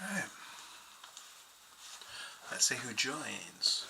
Right. Let's see who joins.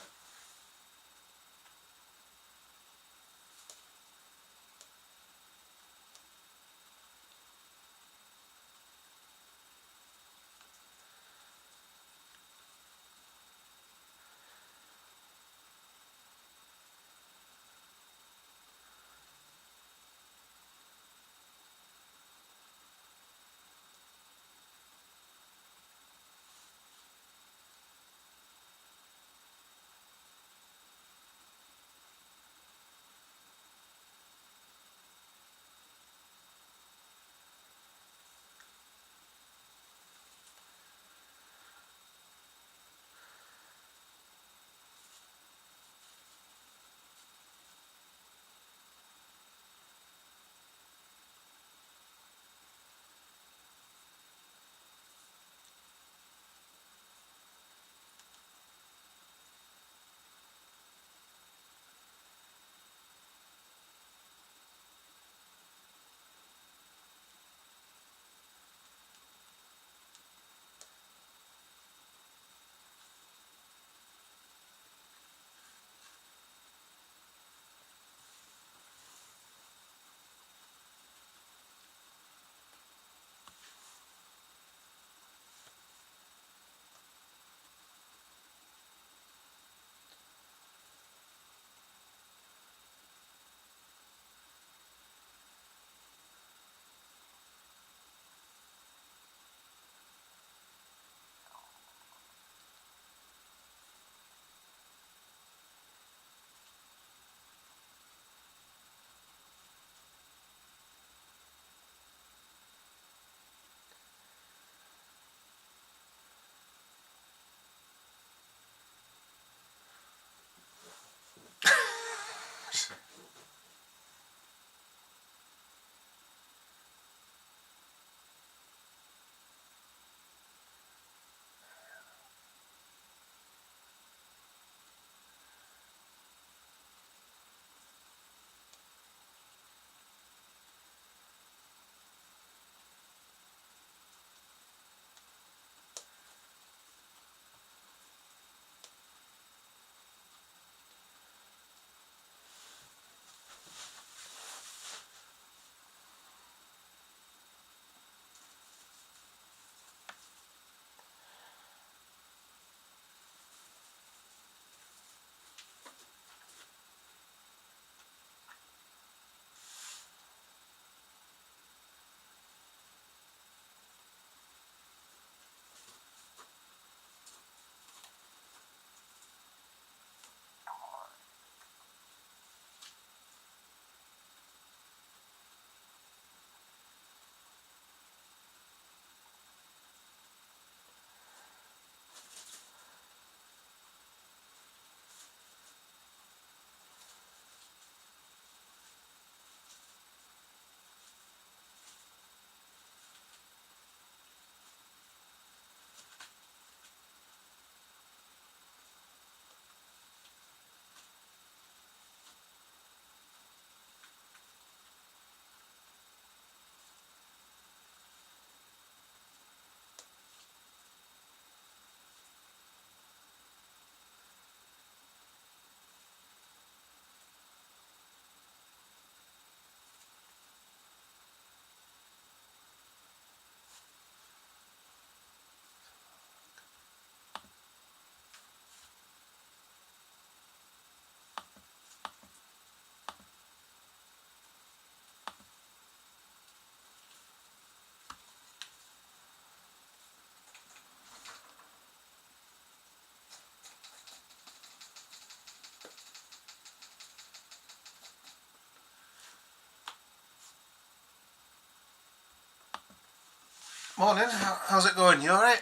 Morning, how's it going? You alright?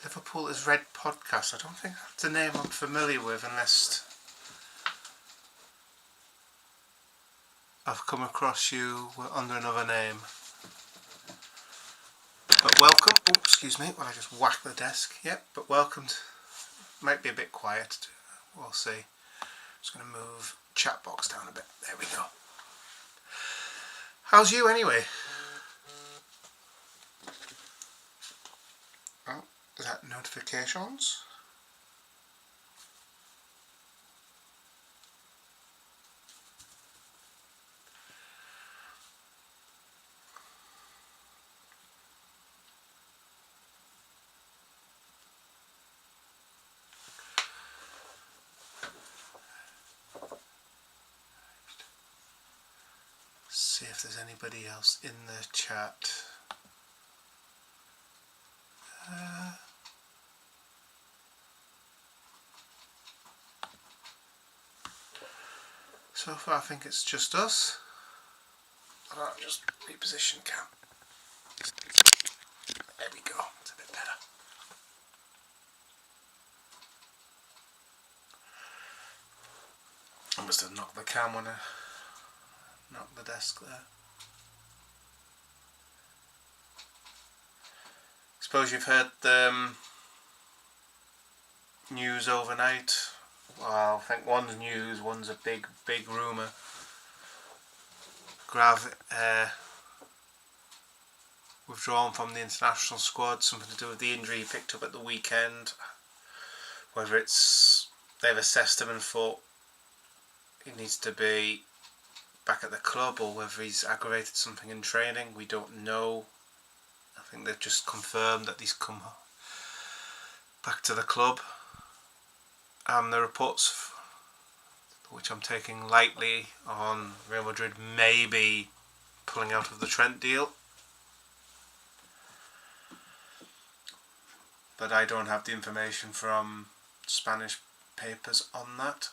Liverpool is Red podcast. I don't think that's a name I'm familiar with unless I've come across you under another name. But welcome. Oh, excuse me, while I just whack the desk. Yep, but welcome. Might be a bit quiet. We'll see. Just going to move chat box down a bit. There we go. How's you anyway? Is that notifications? See if there's anybody else in the chat. So far I think it's just us. I'll just reposition cam. There we go, it's a bit better. I must have knocked the cam when I knocked the desk there. Suppose you've heard the news overnight. Well, I think one's news, one's a big rumour. Grav withdrawn from the international squad, something to do with the injury he picked up at the weekend. Whether it's they've assessed him and thought he needs to be back at the club, or whether he's aggravated something in training, we don't know. I think they've just confirmed that he's come back to the club. And the reports, which I'm taking lightly, on Real Madrid maybe pulling out of the Trent deal. But I don't have the information from Spanish papers on that.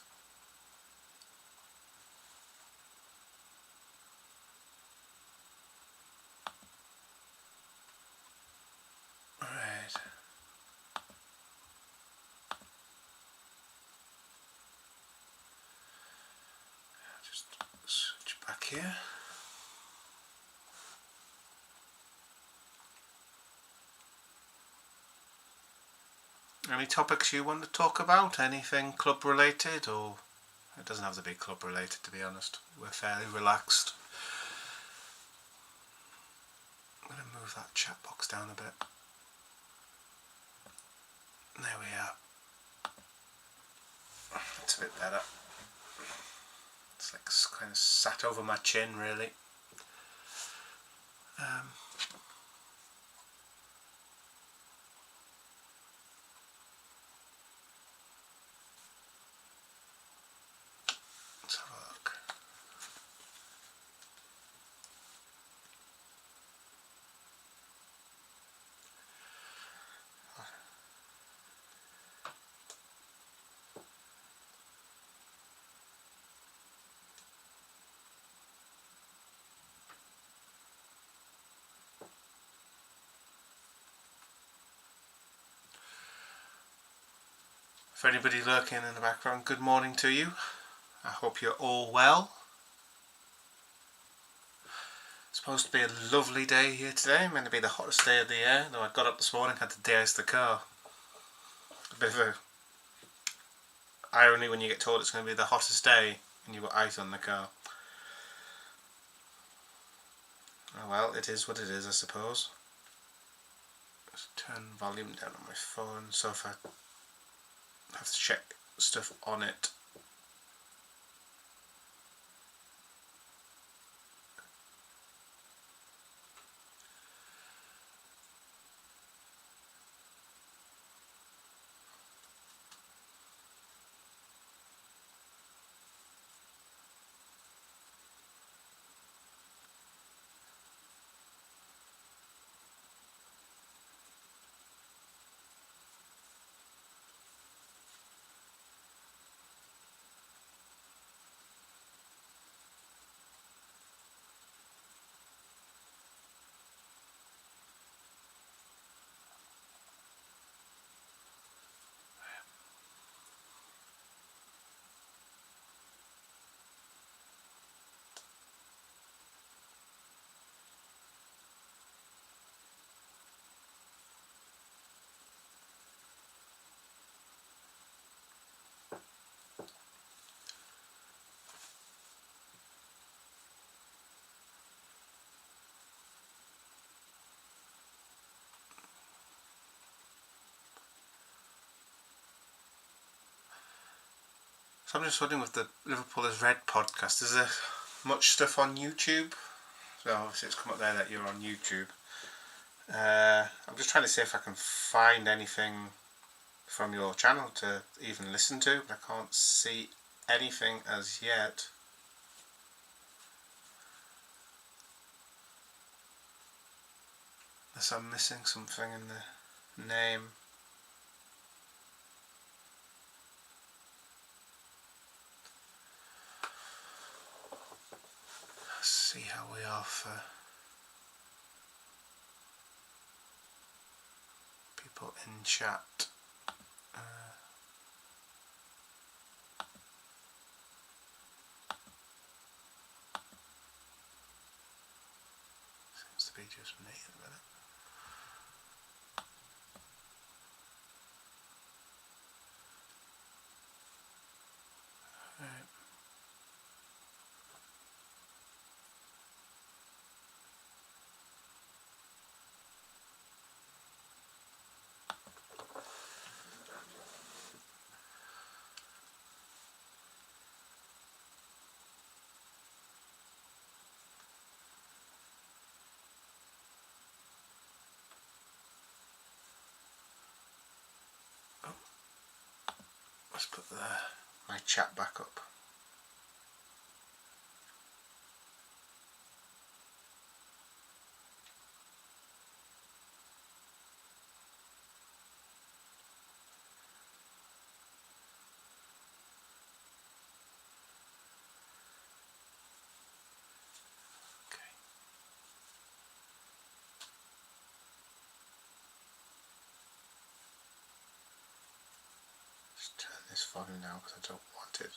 Right. Just switch back here. Any topics you want to talk about? Anything club related, or it doesn't have to be club related, to be honest. We're fairly relaxed. I'm going to move that chat box down a bit. There we are. That's a bit better. It's like kind of sat over my chin, really. Let's have a look. For anybody lurking in the background, good morning to you. I hope you're all well. It's supposed to be a lovely day here today, meant to be the hottest day of the year, though I got up this morning, had to de-ice the car. A bit of a irony when you get told it's going to be the hottest day and you've got ice on the car. Oh well, it is what it is, I suppose. Let's turn volume down on my phone, so if I have to check stuff on it. So I'm just wondering, with the Liverpool is Red podcast, is there much stuff on YouTube? So obviously it's come up there that you're on YouTube. I'm just trying to see if I can find anything from your channel to even listen to, but I can't see anything as yet. Unless I'm missing something in the name. Let's see how we are for people in chat. Seems to be just me at the minute. Right. Let's put my chat back up. Just turn this volume now because I don't want it.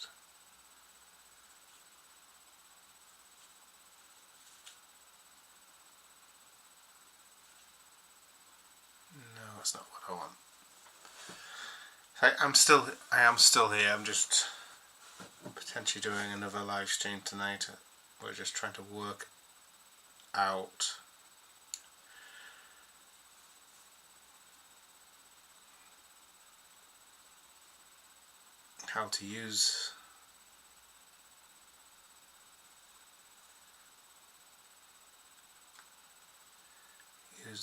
No, that's not what I want. I am still here. I'm just potentially doing another live stream tonight. We're just trying to work out how to use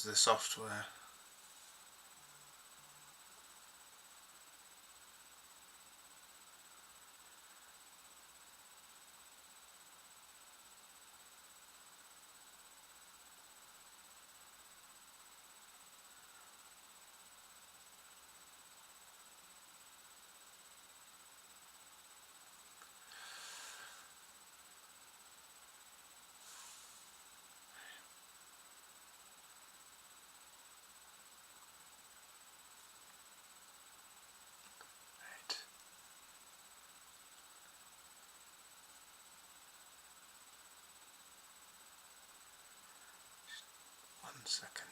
the software. Right. 1 second.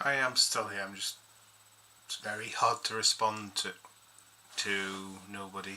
I am still here. It's very hard to respond to nobody.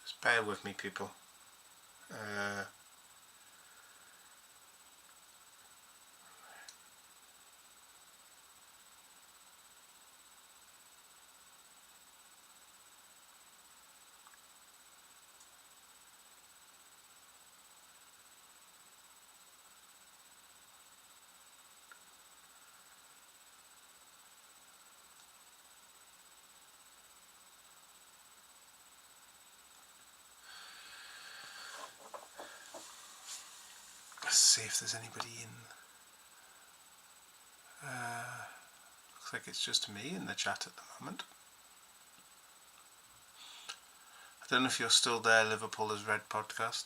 Just bear with me, people. Let's see if there's anybody in. Looks like it's just me in the chat at the moment. I don't know if you're still there, Liverpool has Red podcast.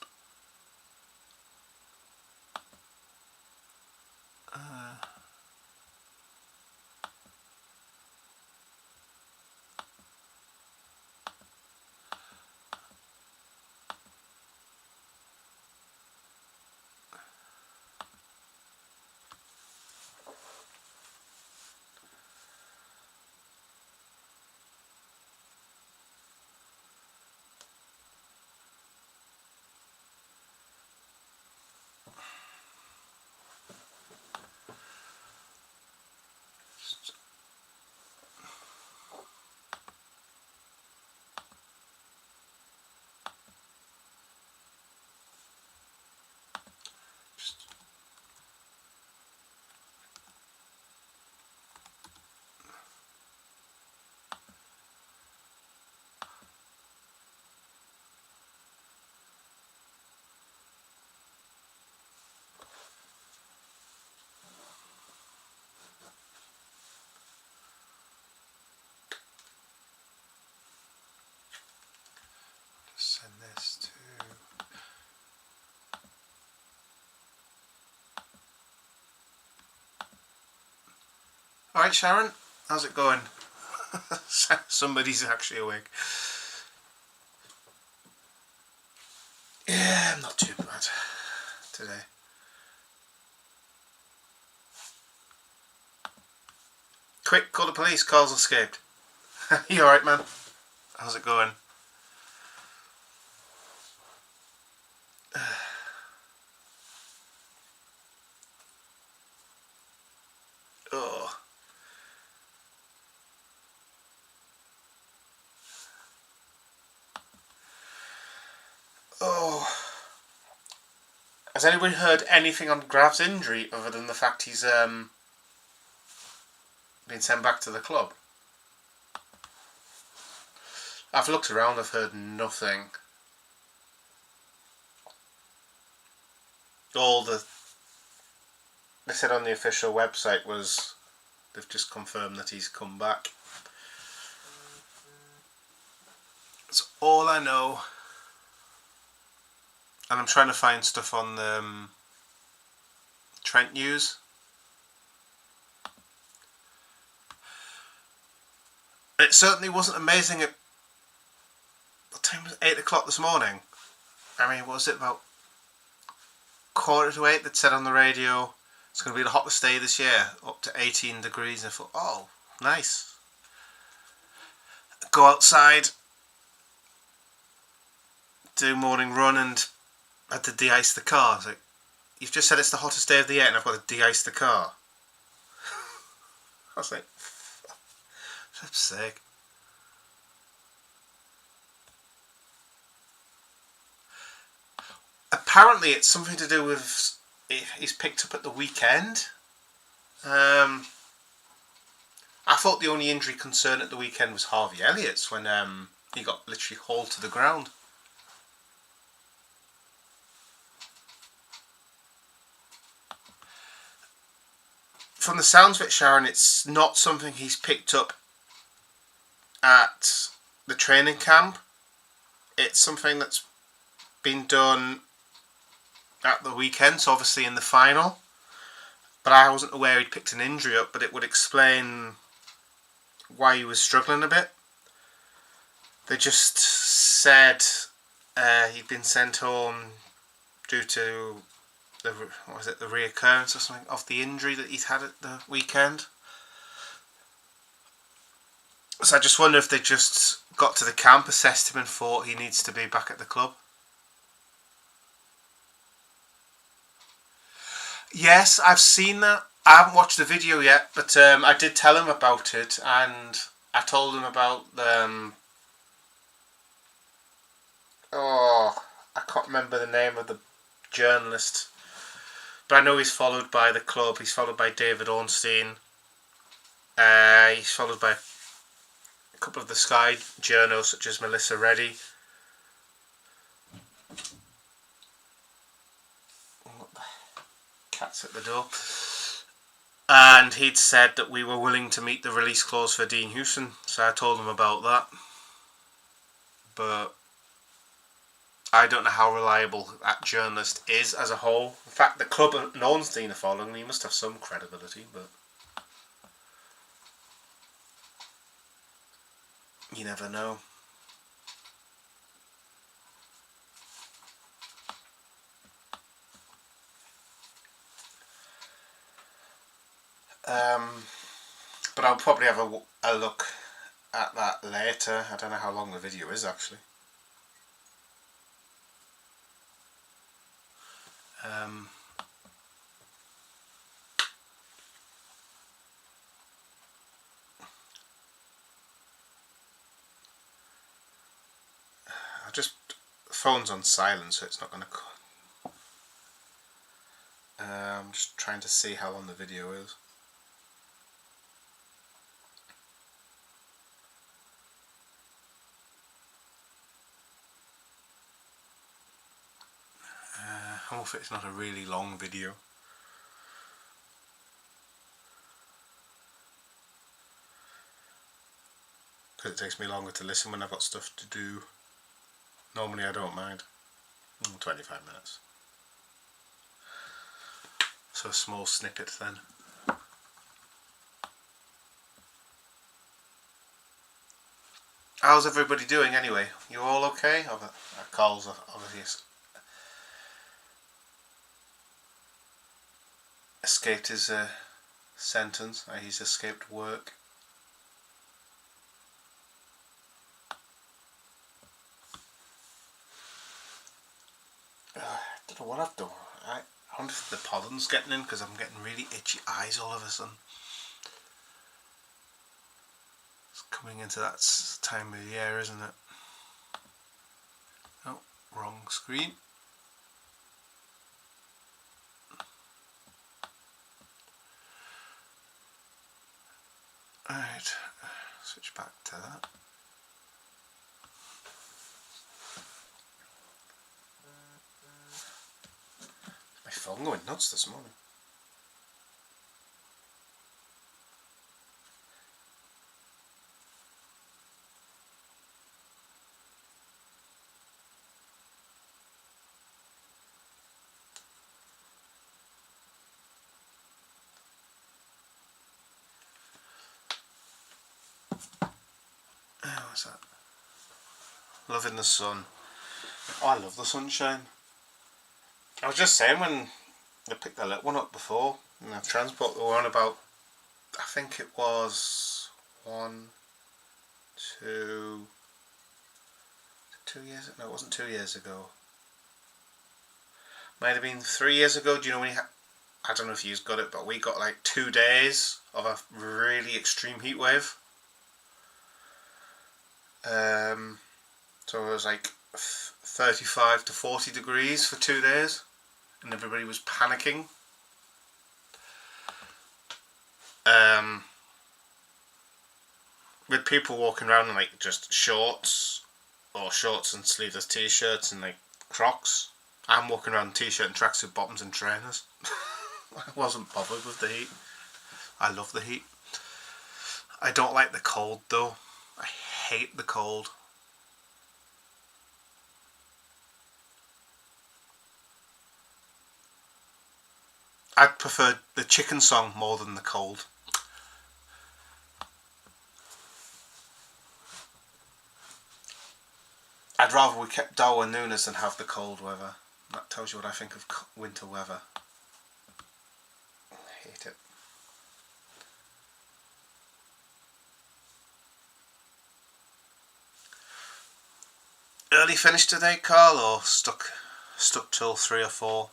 Send this to. Alright, Sharon, how's it going? Somebody's actually awake. Yeah, I'm not too bad today. Quick, call the police, Carl's escaped. You alright, man? How's it going? Oh. Oh. Has anyone heard anything on Grav's injury other than the fact he's been sent back to the club? I've looked around, I've heard nothing. All they said on the official website was they've just confirmed that he's come back. That's all I know. And I'm trying to find stuff on the Trent News. It certainly wasn't amazing at, what time was it? 8 o'clock this morning. I mean, what was it, about 7:45 that said on the radio, it's going to be the hottest day this year, up to 18 degrees. And I thought, oh, nice. Go outside, do morning run, and I had to de-ice the car. I was like, you've just said it's the hottest day of the year and I've got to de-ice the car. I was like, for flip's sake. Apparently it's something to do with he's picked up at the weekend. I thought the only injury concern at the weekend was Harvey Elliott's when he got literally hauled to the ground. From the sounds of it, Sharon, it's not something he's picked up at the training camp. It's something that's been done at the weekend, so obviously in the final. But I wasn't aware he'd picked an injury up, but it would explain why he was struggling a bit. They just said he'd been sent home due to the reoccurrence or something of the injury that he'd had at the weekend. So I just wonder if they just got to the camp, assessed him and thought he needs to be back at the club. Yes, I've seen that. I haven't watched the video yet, but I did tell him about it, and I told him about I can't remember the name of the journalist, but I know he's followed by the club. He's followed by David Ornstein. He's followed by a couple of the Sky journos, such as Melissa Reddy. Cat's at the door. And he'd said that we were willing to meet the release clause for Dean Hewson, so I told him about that. But I don't know how reliable that journalist is as a whole. In fact, the club and Ornstein are following. He must have some credibility, but you never know. But I'll probably have a look at that later. I don't know how long the video is actually. Phone's on silent, so it's not going to. I'm just trying to see how long the video is. I hope it's not a really long video. Because it takes me longer to listen when I've got stuff to do. Normally I don't mind. 25 minutes. So a small snippet then. How's everybody doing anyway? You all okay? Carl's obviously escaped his sentence. He's escaped work. I don't know what I've done. I wonder if the pollen's getting in, because I'm getting really itchy eyes all of a sudden. It's coming into that time of year, isn't it? Oh, wrong screen. Alright, switch back to that. My phone going nuts this morning. What's that? Loving the sun. Oh, I love the sunshine. I was just saying when I picked that little one up before in the transport, they were on about, I think it was 2 years. No, it wasn't 2 years ago. Might have been 3 years ago. Do you know when I don't know if you've got it, but we got like 2 days of a really extreme heat wave. So it was like 35 to 40 degrees for 2 days, and everybody was panicking. With people walking around in like just shorts and sleeveless t-shirts and like Crocs. I'm walking around in t-shirt and tracksuit bottoms and trainers. I wasn't bothered with the heat. I love the heat. I don't like the cold though. I hate the cold. I'd prefer the chicken song more than the cold. I'd rather we kept Darwin Núñez than have the cold weather. That tells you what I think of winter weather. I hate it. Early finish today, Carl, or stuck till 3 or 4?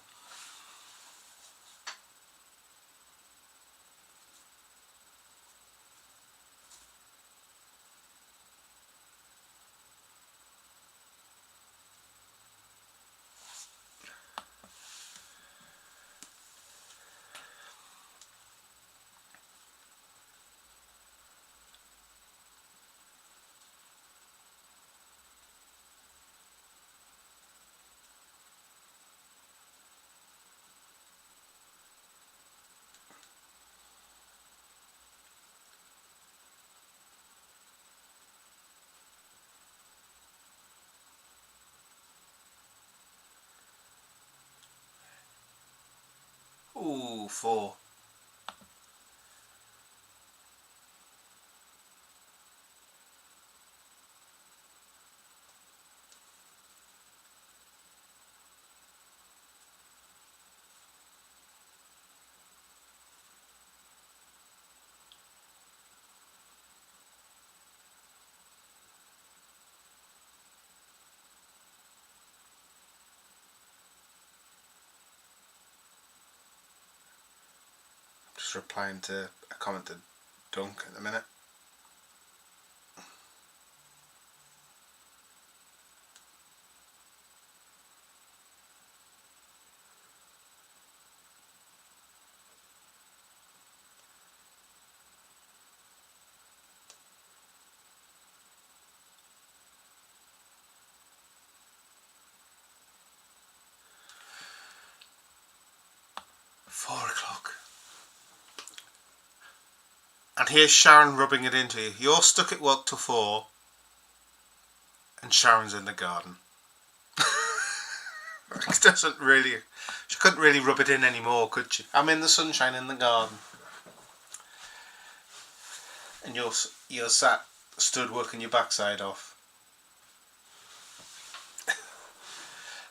Ooh, 4. Just replying to a comment to Dunk at the minute. £4. And here's Sharon rubbing it into you. You're stuck at work till 4 and Sharon's in the garden. It doesn't really... She couldn't really rub it in anymore, could she? I'm in the sunshine in the garden. And you're stood working your backside off.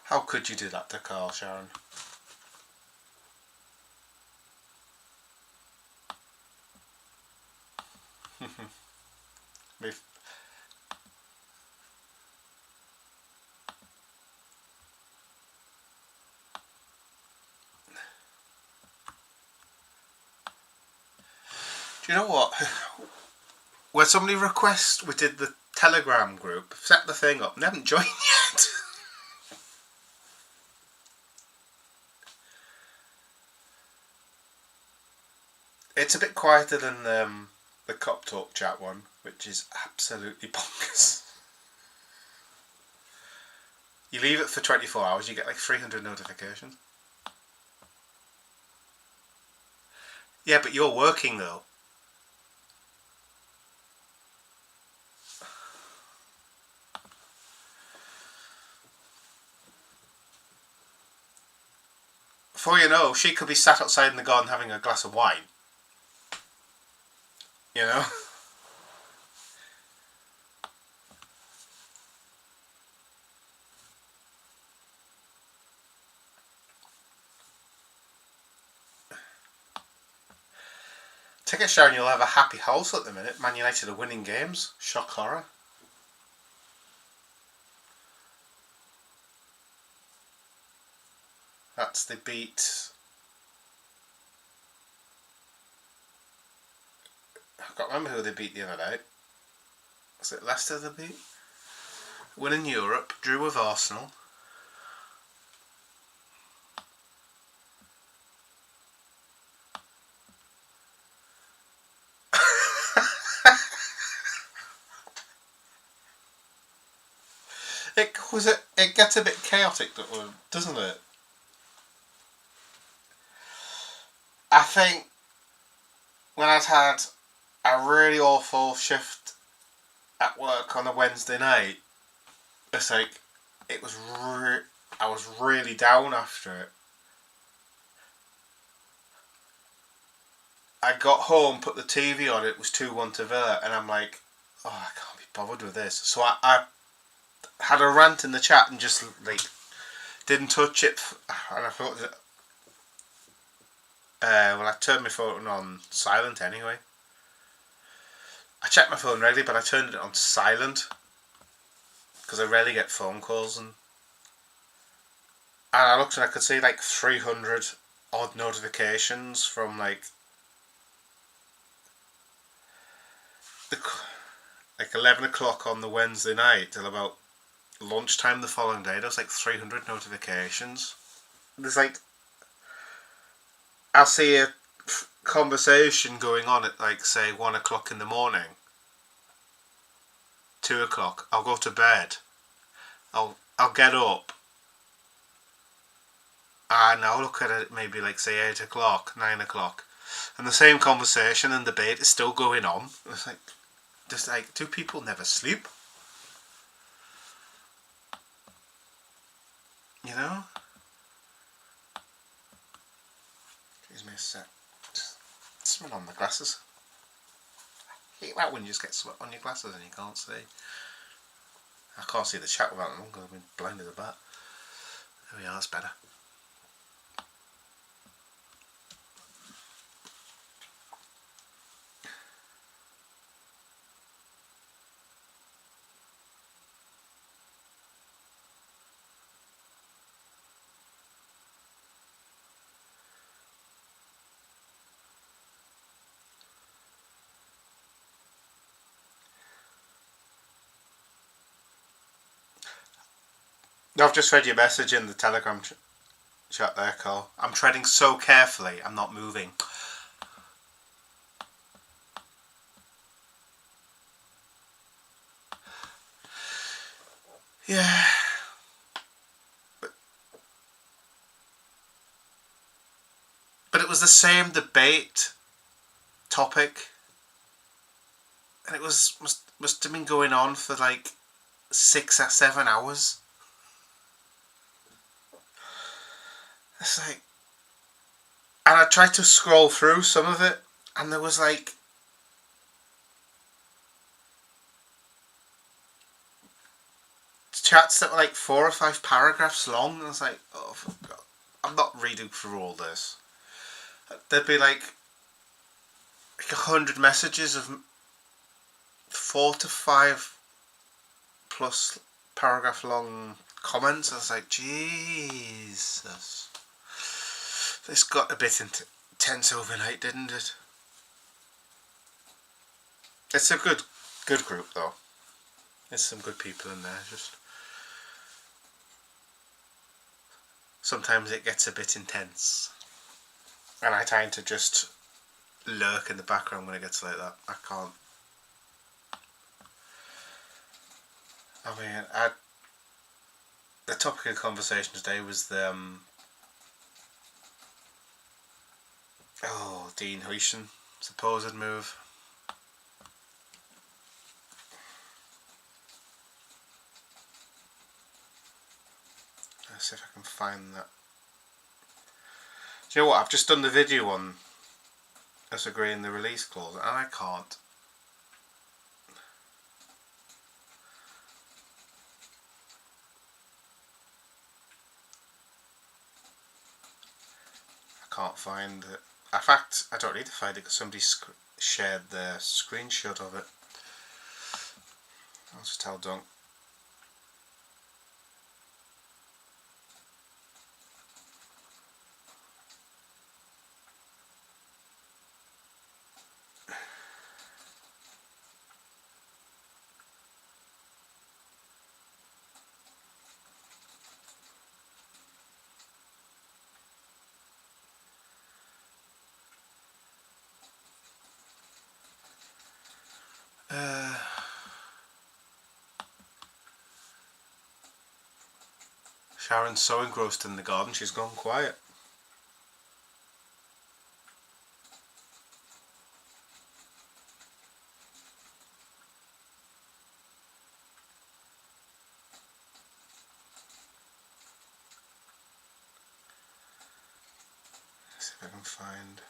How could you do that to Carl, Sharon? Do you know what? When somebody requests, we did the Telegram group, set the thing up, and they haven't joined yet. It's a bit quieter than the Kop Talk chat one, which is absolutely bonkers. You leave it for 24 hours, you get like 300 notifications. Yeah, but you're working though. Before you know, she could be sat outside in the garden having a glass of wine. You know? Ticket showing you'll have a happy house at the minute. Man United are winning games. Shock horror. That's the beat. I can't remember who they beat the other night. Was it Leicester they beat? Win in Europe. Drew with Arsenal. It gets a bit chaotic, doesn't it? I think when I'd had a really awful shift at work on a Wednesday night, it's like I was really down after it. I got home, put the TV on, it was 2-1 to Villa, and I'm like, oh, I can't be bothered with this. So I had a rant in the chat and just like didn't touch it, and I thought that I turned my phone on silent anyway. I check my phone regularly, but I turned it on silent because I rarely get phone calls, and I looked and I could see like 300 odd notifications from like 11 o'clock on the Wednesday night till about lunchtime the following day. There was like 300 notifications. There's like, I'll see a conversation going on at like say 1 o'clock in the morning, 2 o'clock. I'll go to bed. I'll get up, and I'll look at it maybe like say 8 o'clock, 9 o'clock, and the same conversation and debate is still going on. It's like, just like, do people never sleep? You know? Excuse me a sec. Just smell on the glasses. I hate that when you just get sweat on your glasses and you can't see. I can't see the chat without them because I've been blind as a bat. There we are, that's better. I've just read your message in the Telegram chat there, Carl. I'm treading so carefully, I'm not moving. Yeah. But it was the same debate topic. And it must have been going on for like 6 or 7 hours. It's like, and I tried to scroll through some of it, and there was like chats that were like 4 or 5 paragraphs long, and I was like, oh, for God, I'm not reading through all this. There'd be like 100 messages of 4 to 5 plus paragraph long comments. I was like, Jesus. This got a bit intense overnight, didn't it? It's a good group though. There's some good people in there. Just sometimes it gets a bit intense, and I tend to just lurk in the background when it gets like that. I can't. I mean, the topic of conversation today was the Dean Huijsen supposed move. Let's see if I can find that. Do you know what? I've just done the video on us agreeing the release clause, and I can't. I can't find it. In fact, I don't need to find it because somebody shared their screenshot of it. I'll just tell Dunk. Sharon's so engrossed in the garden she's gone quiet. Let's see if I can find...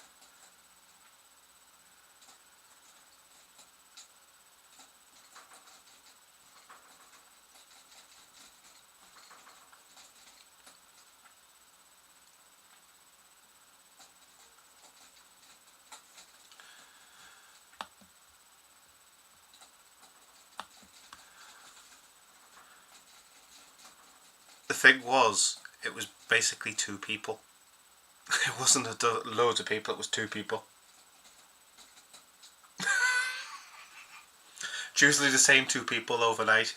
The thing was, it was basically 2 people. It wasn't loads of people, it was 2 people. It's usually the same 2 people overnight.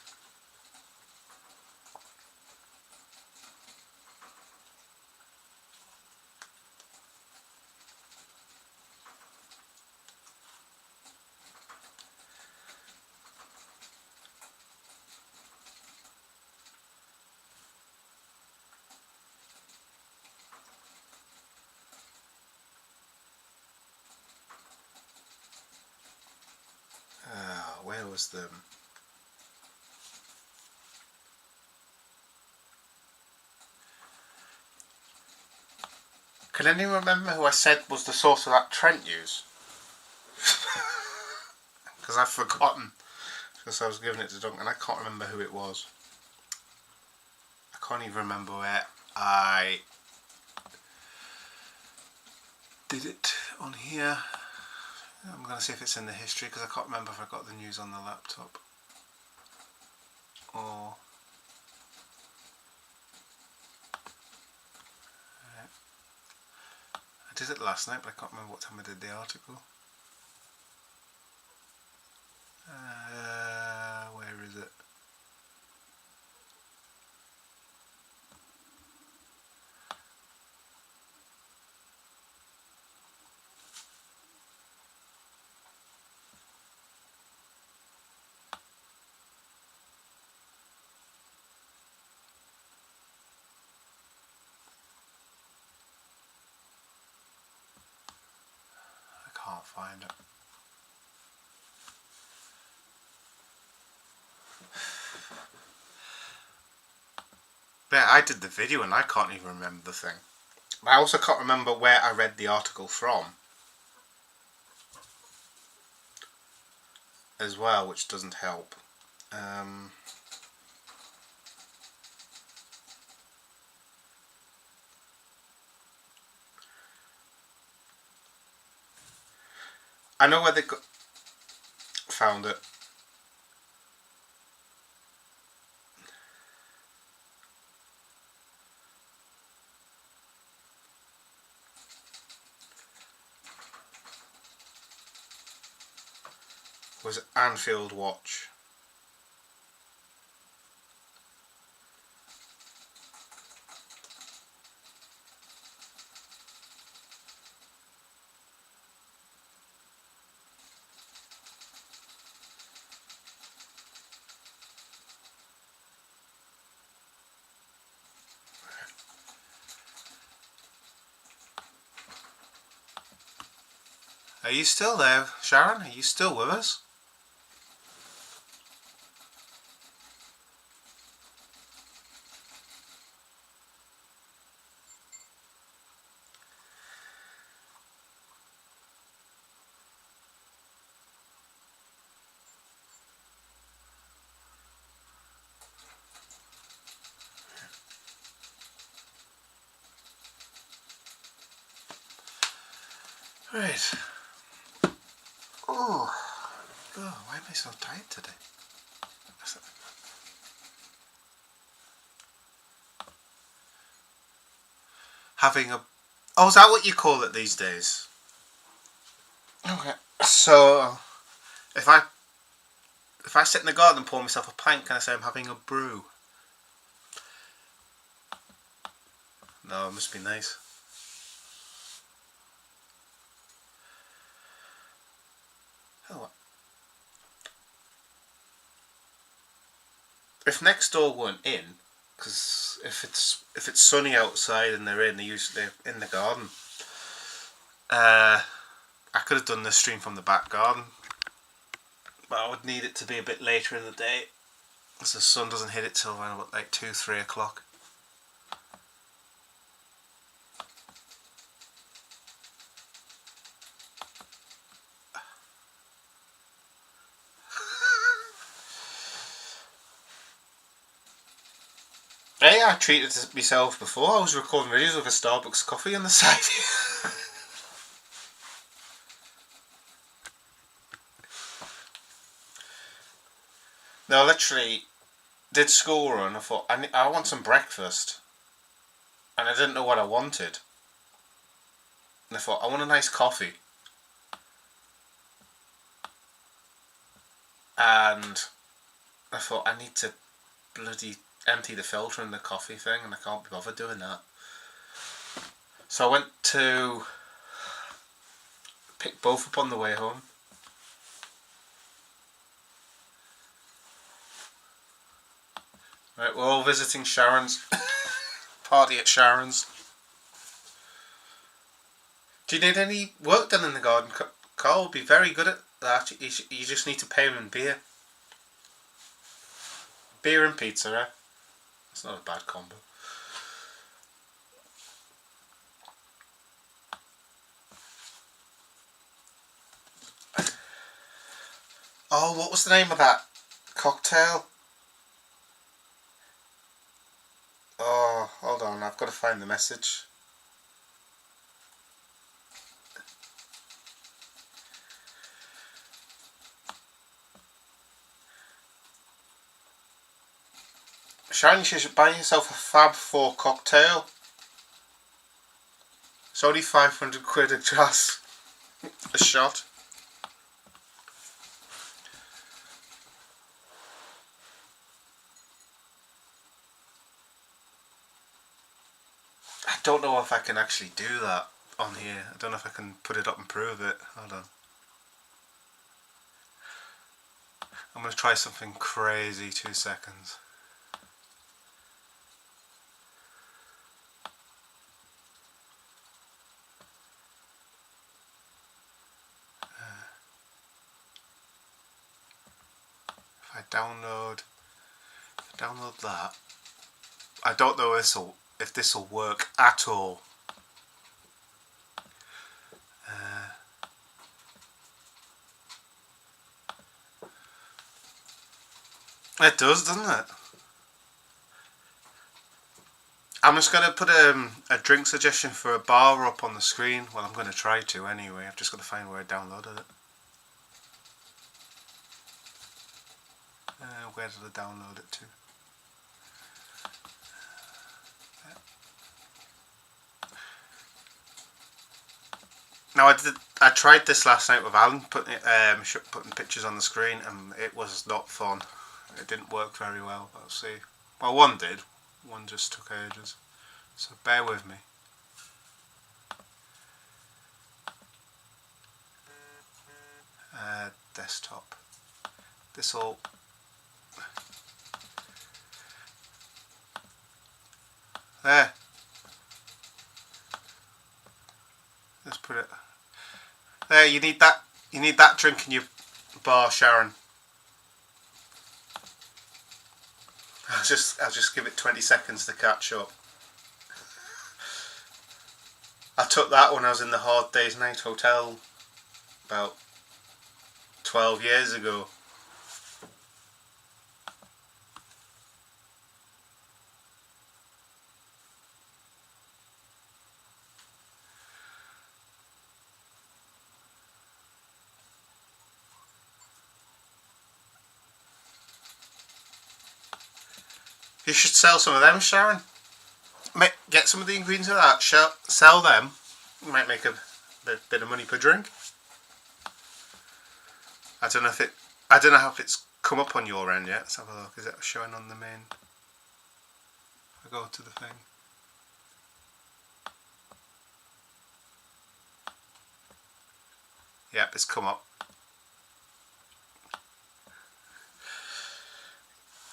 Where was them? Can anyone remember who I said was the source of that Trent news? Because I've forgotten. Because I was giving it to Duncan and I can't remember who it was. I can't even remember where I did it on here. I'm going to see if it's in the history because I can't remember if I got the news on the laptop or... I did it last night but I can't remember what time I did the article. Where is it? I can't find it. Yeah, I did the video and I can't even remember the thing. I also can't remember where I read the article from as well, which doesn't help. I know where they found it. Was Anfield Watch. Are you still there, Sharon? Are you still with us? Right. Oh, why am I so tired today? Having a... Oh, is that what you call it these days? Okay. So, if I sit in the garden and pour myself a pint, can I say I'm having a brew? No, it must be nice. Oh. If next door weren't in, because if it's sunny outside and they're usually in the garden. I could have done this stream from the back garden, but I would need it to be a bit later in the day, because the sun doesn't hit it till around about like 2-3 o'clock. Hey, I treated myself before. I was recording videos with a Starbucks coffee on the side. No, literally, did school run. I thought I want some breakfast, and I didn't know what I wanted. And I thought I want a nice coffee, and I thought I need to bloody empty the filter in the coffee thing, and I can't be bothered doing that. So I went to pick both up on the way home. Right, we're all visiting Sharon's. Party at Sharon's. Do you need any work done in the garden? Carl will be very good at that. You just need to pay him in beer. Beer and pizza, eh? It's not a bad combo. Oh, what was the name of that cocktail? Oh, hold on, I've got to find the message. Sharon, you should buy yourself a Fab 4 cocktail. It's only 500 quid a glass. A shot. I don't know if I can actually do that on here. I don't know if I can put it up and prove it. Hold on. I'm going to try something crazy. 2 seconds. If I download that, I don't know if this will work at all. It does, doesn't it? I'm just going to put a drink suggestion for a bar up on the screen. Well, I'm going to try to anyway. I've just got to find where I downloaded it. Where did I download it to? Now I tried this last night with Alan, putting pictures on the screen, and it was not fun. It didn't work very well. I'll see. Well, one did. One just took ages. So bear with me. Desktop. This all. There. Let's put it. There. You need that. You need that drink in your bar, Sharon. I'll just give it 20 seconds to catch up. I took that when I was in the Hard Day's Night Hotel about 12 years ago. You should sell some of them, Sharon. Get some of the ingredients of that, sell them. You might make a bit of money per drink. I don't know if it's come up on your end yet. Let's have a look. Is it showing on the main? I go to the thing. Yep, it's come up.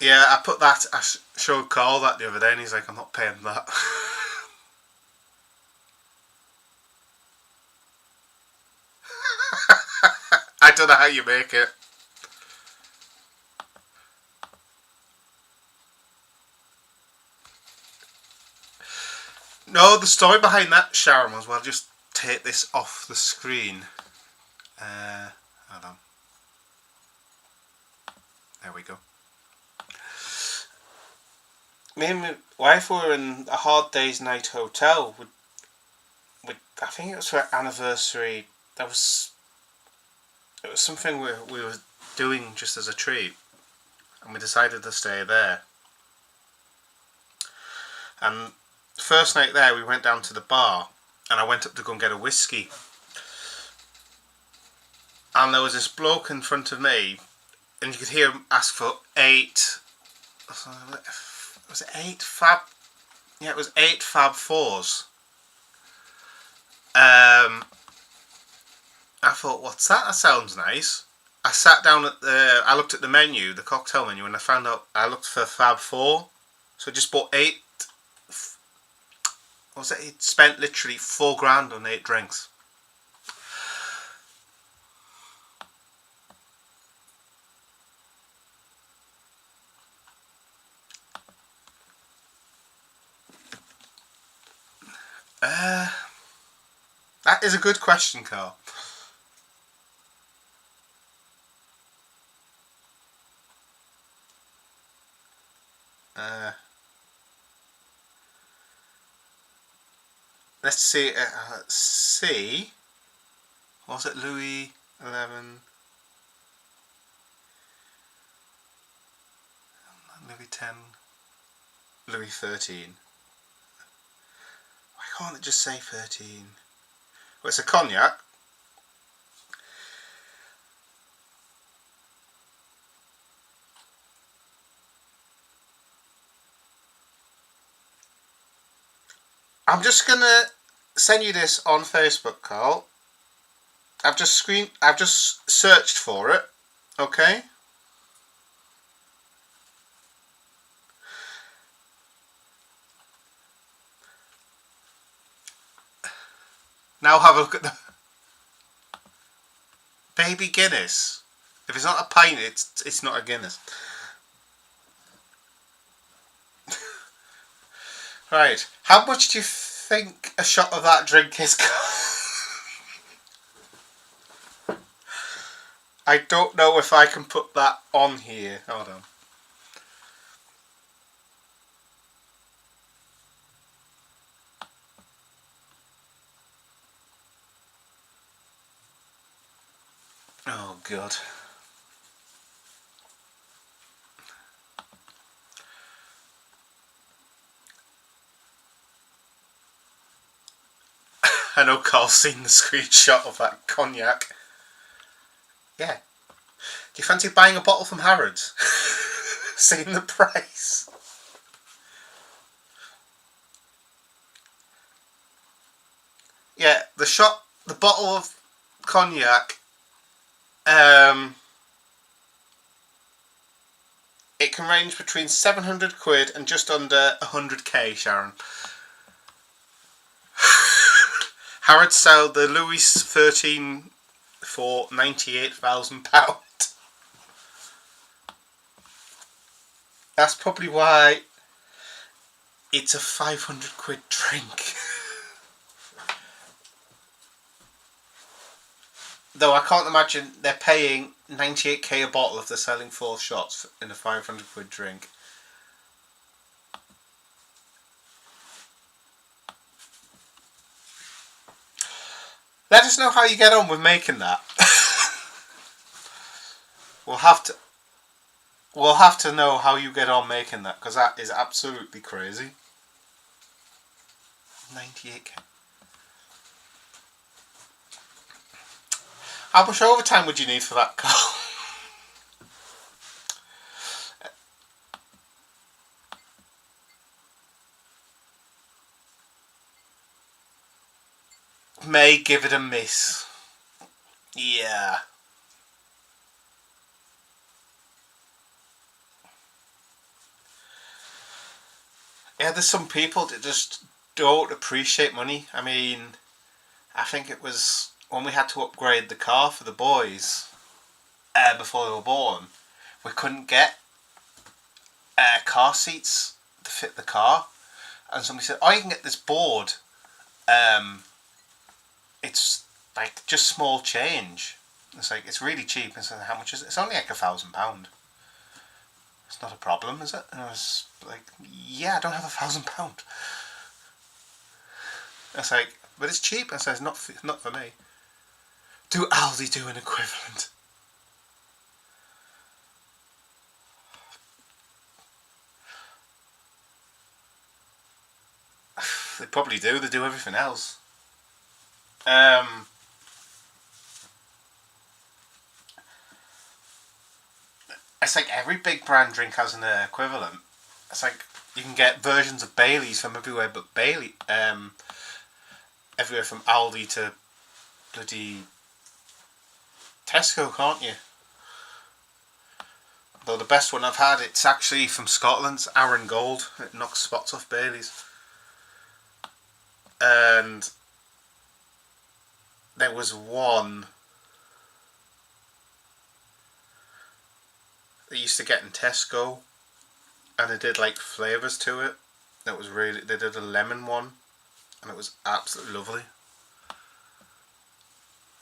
Yeah, I put that. I showed Carl that the other day, and he's like, "I'm not paying that." I don't know how you make it. No, the story behind that, Sharon, was, well, just take this off the screen. Hold on. There we go. Me and my wife were in a Hard Day's Night hotel. I think it was for our anniversary. It was something we were doing just as a treat, and we decided to stay there. And the first night there, we went down to the bar, and I went up to go and get a whiskey. And there was this bloke in front of me, and you could hear him ask for 8. Was it 8 Fab? Yeah, it was 8 Fab 4s. I thought, what's that? That sounds nice. I sat down I looked at the menu, the cocktail menu, and I found out I looked for Fab 4. So I just bought 8. What was it? He spent literally $4,000 on 8 drinks. That is a good question, Carl. Let's see. C. What was it? Louis 11. Louis 10. Louis 13. Why can't it just say 13? Well, it's a cognac. I'm just gonna send you this on Facebook, Carl. I've just searched for it. Okay. Now have a look at the baby Guinness. If it's not a pint, it's not a Guinness. Right. How much do you think a shot of that drink is? I don't know if I can put that on here. Hold on. Oh, God. I know Carl's seen the screenshot of that cognac. Yeah. Do you fancy buying a bottle from Harrods? Seeing the price. Yeah, the bottle of cognac, it can range between 700 quid and just under 100k, Sharon. Harrods sell the Louis 13 for £98,000. That's probably why it's a 500 quid drink. Though I can't imagine they're paying 98k a bottle if they're selling 4 shots in a 500 quid drink. Let us know how you get on with making that. We'll have to... We'll have to know how you get on making that, because that is absolutely crazy. 98k. How much overtime would you need for that call? May give it a miss. Yeah. Yeah, there's some people that just don't appreciate money. I mean, I think it was when we had to upgrade the car for the boys before they were born, we couldn't get car seats to fit the car. And somebody said, "Oh, you can get this board. It's like just small change." It's like, it's really cheap. And I said, "How much is it?" "It's only like £1,000. It's not a problem, is it?" And I was like, "Yeah, I don't have £1,000." It's like, "But it's cheap." I said, "It's not for me." Do Aldi do an equivalent? They probably do. They do everything else. It's like every big brand drink has an equivalent. It's like you can get versions of Baileys from everywhere but Bailey. Everywhere from Aldi to bloody Tesco, can't you? Though the best one I've had, it's actually from Scotland. It's Arran Gold. It knocks spots off Baileys. And there was one they used to get in Tesco, and they did like flavours to it. That was really, they did a lemon one, and it was absolutely lovely.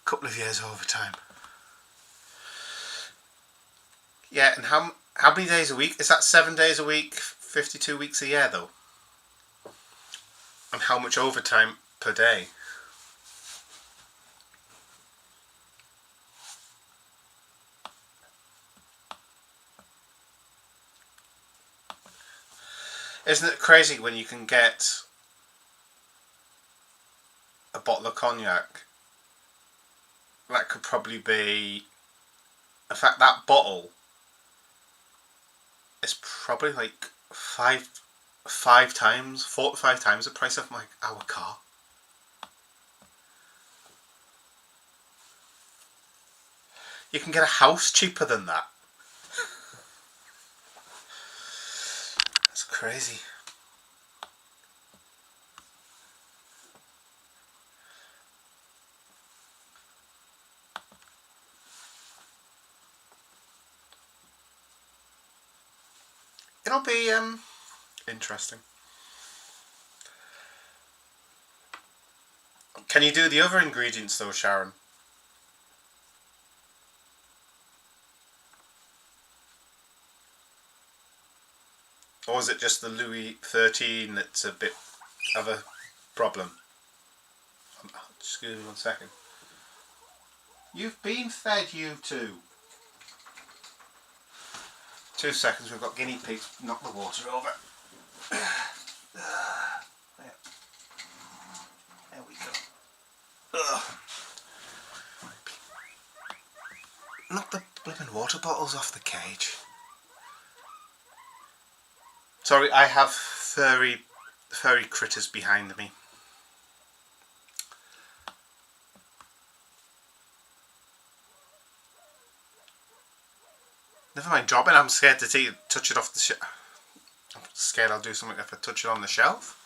Couple of years overtime. Yeah, and how many days a week? Is that 7 days a week, 52 weeks a year though? And how much overtime per day? Isn't it crazy when you can get a bottle of cognac that could probably be, in fact, that bottle is probably like five times, 4 to 5 times the price of our car. You can get a house cheaper than that. That's crazy. It'll be interesting. Can you do the other ingredients though, Sharon? Or is it just the Louis XIII that's a bit of a problem? Excuse me 1 second. You've been fed, you two. 2 seconds, we've got guinea pigs. Knock the water over. There we go. Knock the blooming water bottles off the cage. Sorry, I have furry critters behind me. Never mind dropping, I'm scared to touch it off the shelf. I'm scared I'll do something if I touch it on the shelf.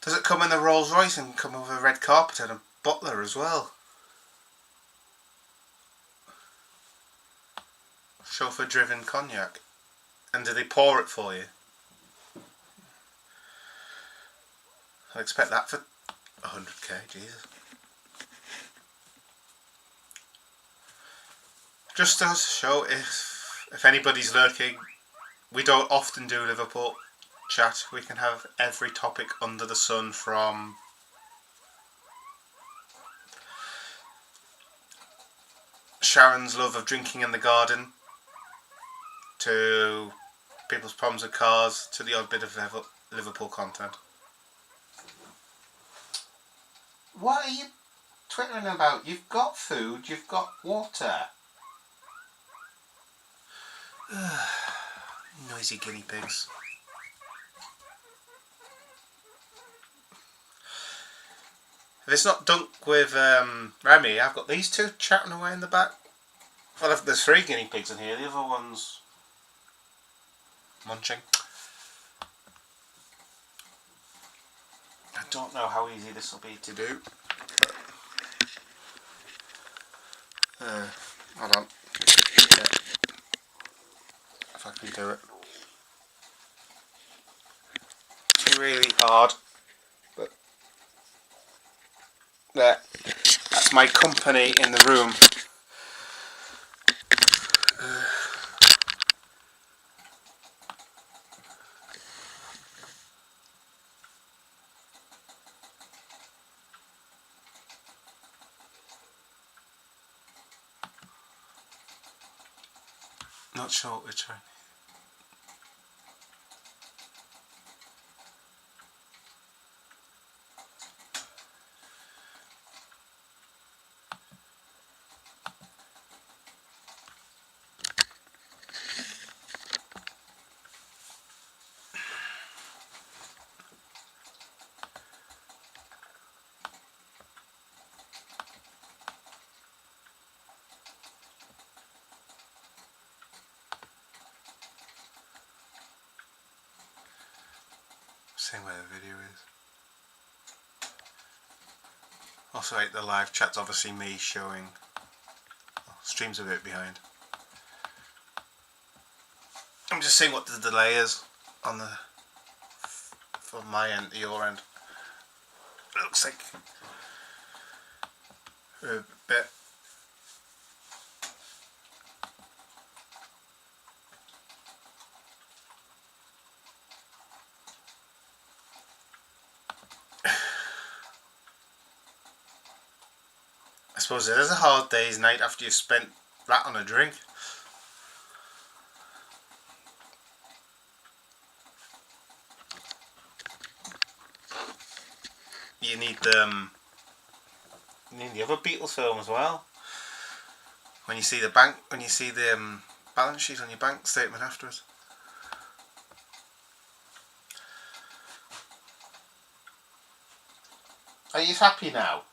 Does it come in the Rolls Royce and come with a red carpet and a butler as well? Chauffeur driven cognac. And do they pour it for you? I expect that for 100k, Jesus. Just to show if anybody's lurking, we don't often do Liverpool chat. We can have every topic under the sun, from Sharon's love of drinking in the garden to people's problems with cars, to the odd bit of Liverpool content. What are you twittering about? You've got food, you've got water. Noisy guinea pigs. If it's not Dunk with Remy, I've got these two chatting away in the back. Well, there's 3 guinea pigs in here, the other one's munching. I don't know how easy this will be to do. Hold on. Yeah. If I can do it. It's really hard. But there. That's my company in the room. Not sure what we're trying. Seeing where the video is. Also, like, the live chat's obviously me showing. Oh, stream's a bit behind. I'm just seeing what the delay is on the from my end to your end. It looks like a bit. I suppose it is a hard day's night after you've spent that on a drink. You need the other Beatles film as well. When you see the balance sheet on your bank statement afterwards. Are you happy now?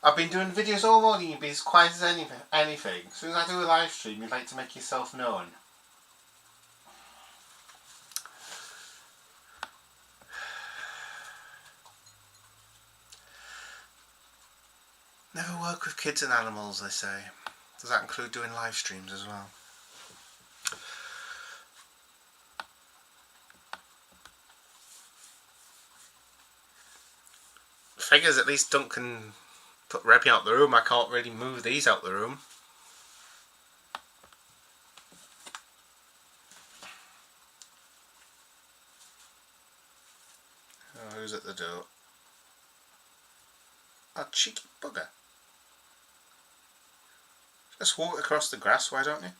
I've been doing videos all morning, you'd be as quiet as anything. As soon as I do a live stream, you'd like to make yourself known. Never work with kids and animals, they say. Does that include doing live streams as well? Figures at least Duncan put Rebby out the room. I can't really move these out the room. Oh, who's at the door? A cheeky bugger. Just walk across the grass, why don't you?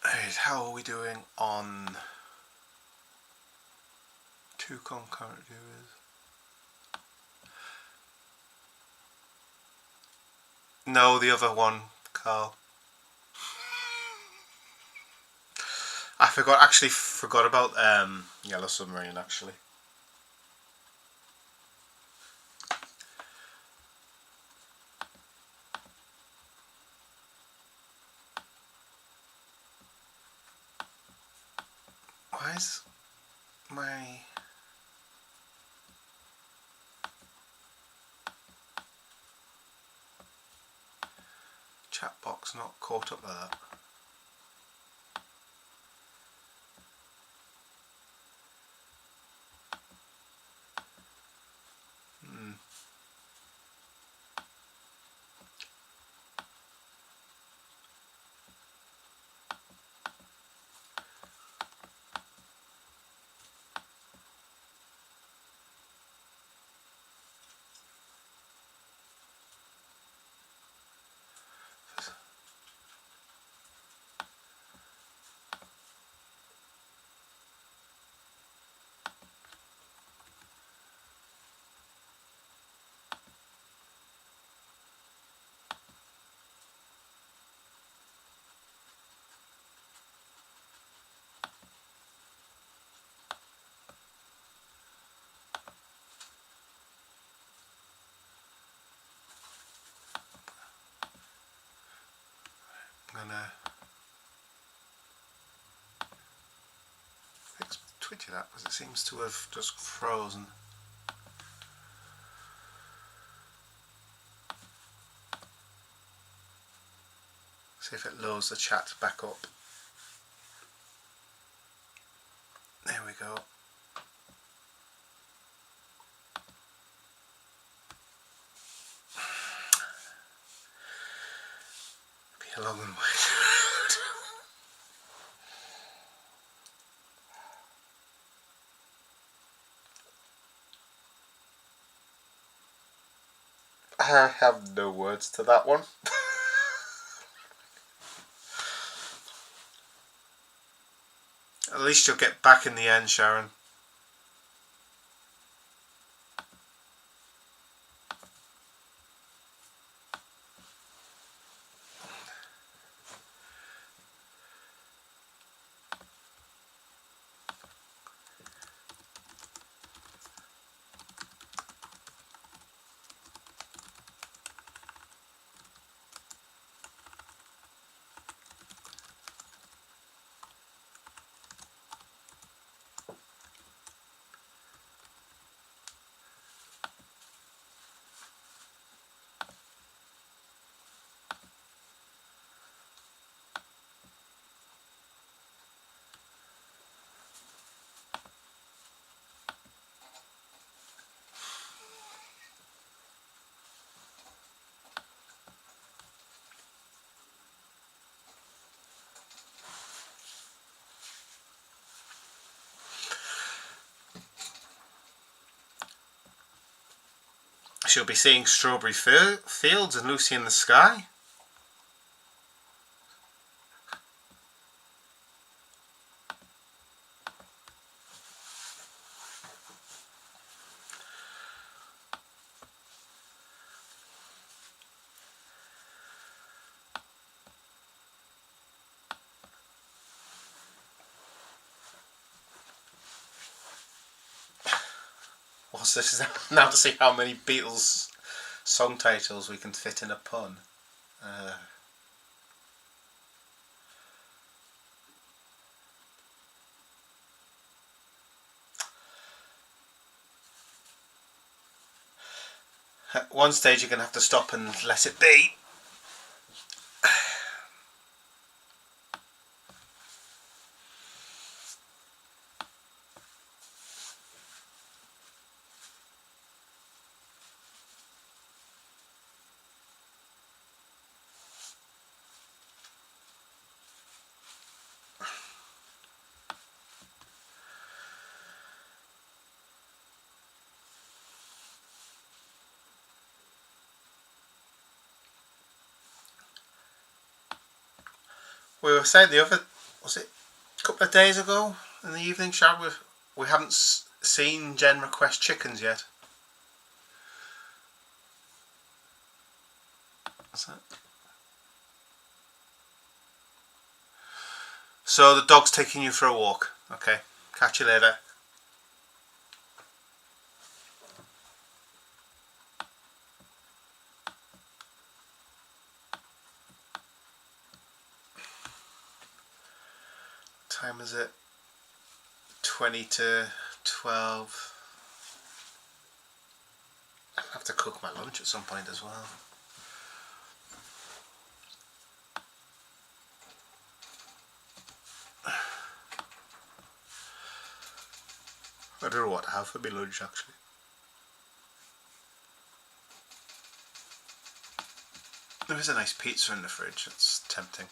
Right, how are we doing on 2 concurrent viewers? No, the other one, Carl. I forgot about Yellow Submarine actually. Why is my chat box not caught up with that? trying to fix Twitch that because it seems to have just frozen. See if it loads the chat back up. There we go. Be a long way. I have no words to that one. At least you'll get back in the end, Sharon. She'll be seeing Strawberry Fields and Lucy in the Sky. What's this now to see how many Beatles song titles we can fit in a pun. At one stage you're going to have to stop and let it be. We were saying the other, was it a couple of days ago in the evening show, we haven't seen Jen request chickens yet. What's that? So the dog's taking you for a walk. Okay, catch you later. Time is it? 20 to 12. I'll have to cook my lunch at some point as well. I don't know what to have for my lunch actually. There is a nice pizza in the fridge, it's tempting.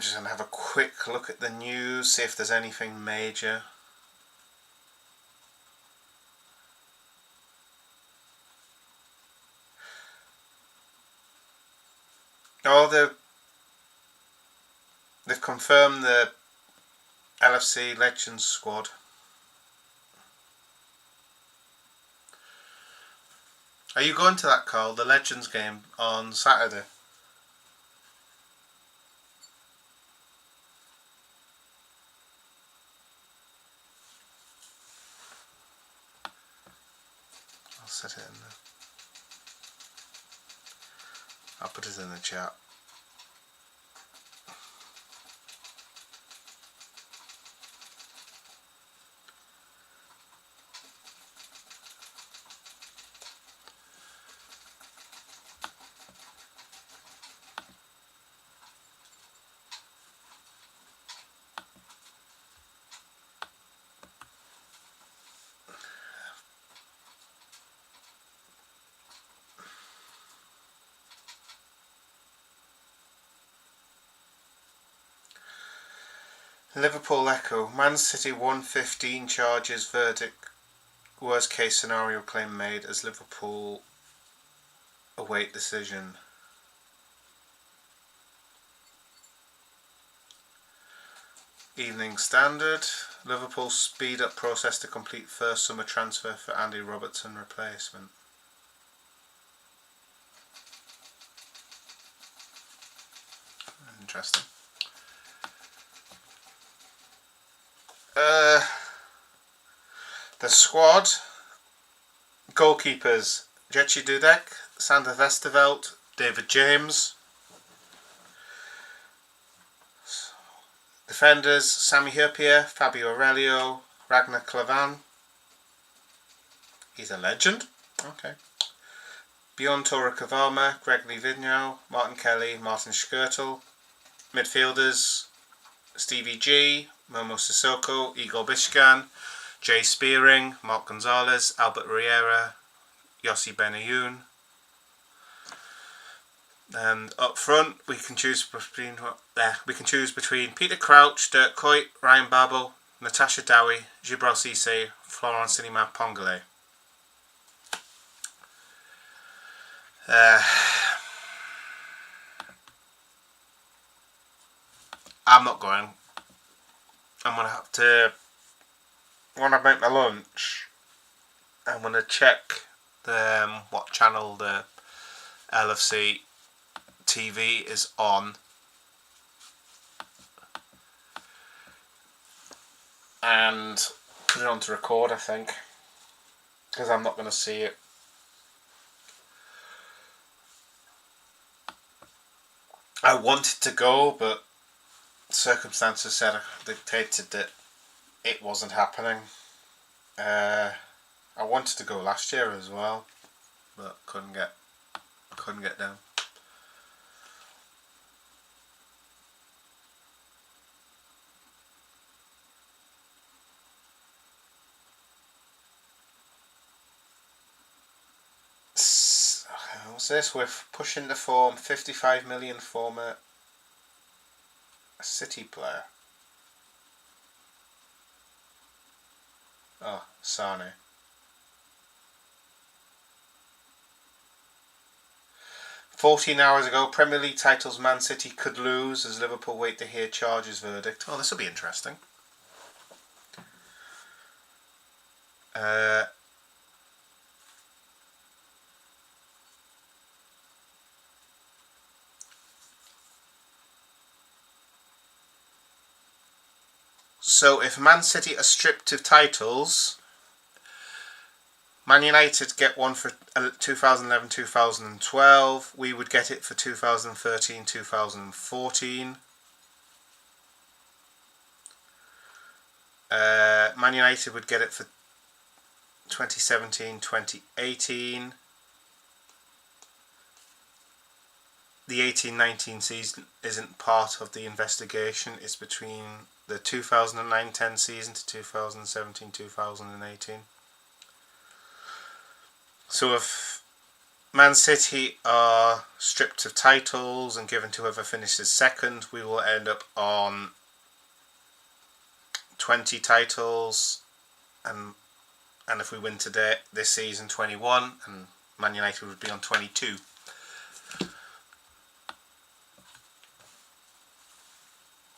I'm just going to have a quick look at the news, see if there's anything major. Oh, they've confirmed the LFC Legends squad. Are you going to that, Carl? The Legends game on Saturday? I'll set it in there. I'll put it in the chat. Liverpool Echo. Man City 115 charges, verdict. Worst case scenario claim made as Liverpool await decision. Evening Standard. Liverpool speed up process to complete first summer transfer for Andy Robertson replacement. Interesting. The squad. Goalkeepers: Jerzy Dudek, Sander Westerveld, David James. Defenders: Sami Hyypiä, Fabio Aurelio, Ragnar Klavan. He's a legend. Okay. Bjorn Tore Kavama, Gregory Vignal, Martin Kelly, Martin Schurtel. Midfielders: Stevie G, Momo Sissoko, Igor Bishkan, Jay Spearing, Mark Gonzalez, Albert Riera, Yossi Benayoun. And up front, we can choose between Peter Crouch, Dirk Kuyt, Ryan Babel, Natasha Dowie, Djibril Cissé, Florent Sinima Pongole. I'm not going. I'm going to have to, when I make my lunch, I'm going to check what channel the LFC TV is on, and put it on to record, I think, because I'm not going to see it. I wanted to go, but circumstances dictated that it wasn't happening. I wanted to go last year as well, but couldn't get down. What's this? We're pushing the form. 55 million former City player. Oh, Sane. "14 hours ago, Premier League titles Man City could lose as Liverpool wait to hear charges verdict." Oh, this will be interesting. So if Man City are stripped of titles, Man United get one for 2011-2012. We would get it for 2013-2014. Man United would get it for 2017-2018. The 18-19 season isn't part of the investigation. It's between the 2009-10 season to 2017-2018. So if Man City are stripped of titles and given to whoever finishes second. We will end up on 20 titles, and if we win today this season, 21, and Man United would be on 22.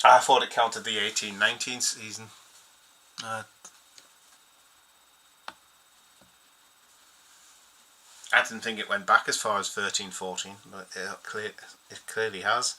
I thought it counted the 18-19 season. I didn't think it went back as far as 13-14, but it clearly has.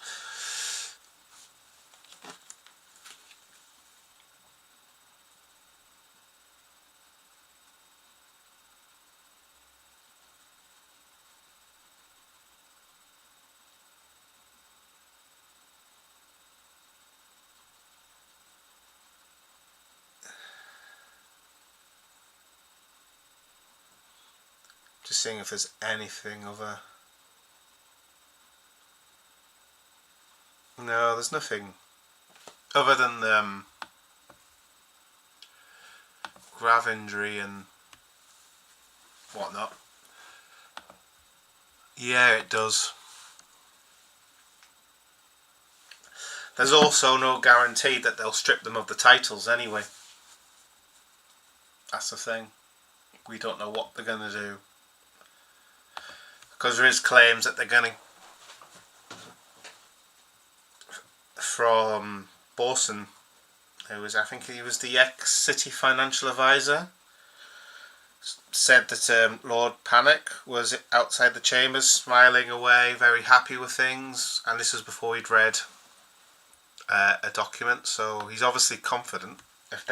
Just seeing if there's anything other. No, there's nothing other than grav injury and whatnot. Yeah, it does. There's also no guarantee that they'll strip them of the titles anyway. That's the thing. We don't know what they're going to do. Because there is claims that they're going to, from Borson, I think he was the ex-City financial advisor, said that Lord Panic was outside the chambers smiling away, very happy with things, and this was before he'd read a document, so he's obviously confident. If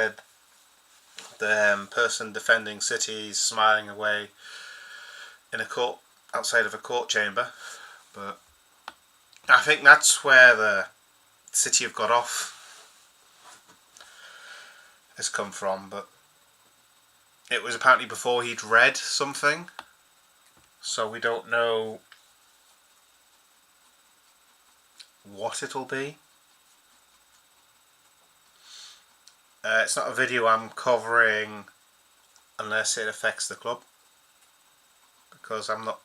the person defending City is smiling away in a court, outside of a court chamber, but I think that's where the City have got off has come from, but it was apparently before he'd read something, so we don't know what it'll be. It's not a video I'm covering unless it affects the club, because I'm not.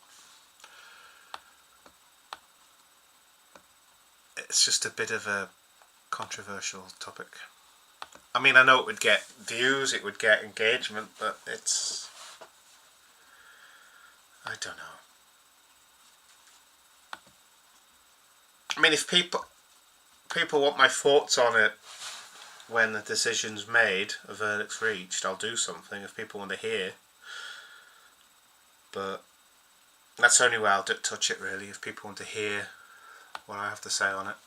It's just a bit of a controversial topic. I mean, I know it would get views, it would get engagement, but it's, I don't know. I mean, if people want my thoughts on it when the decision's made, a verdict's reached, I'll do something if people want to hear. But that's the only way I'll touch it, really, if people want to hear what I have to say on it.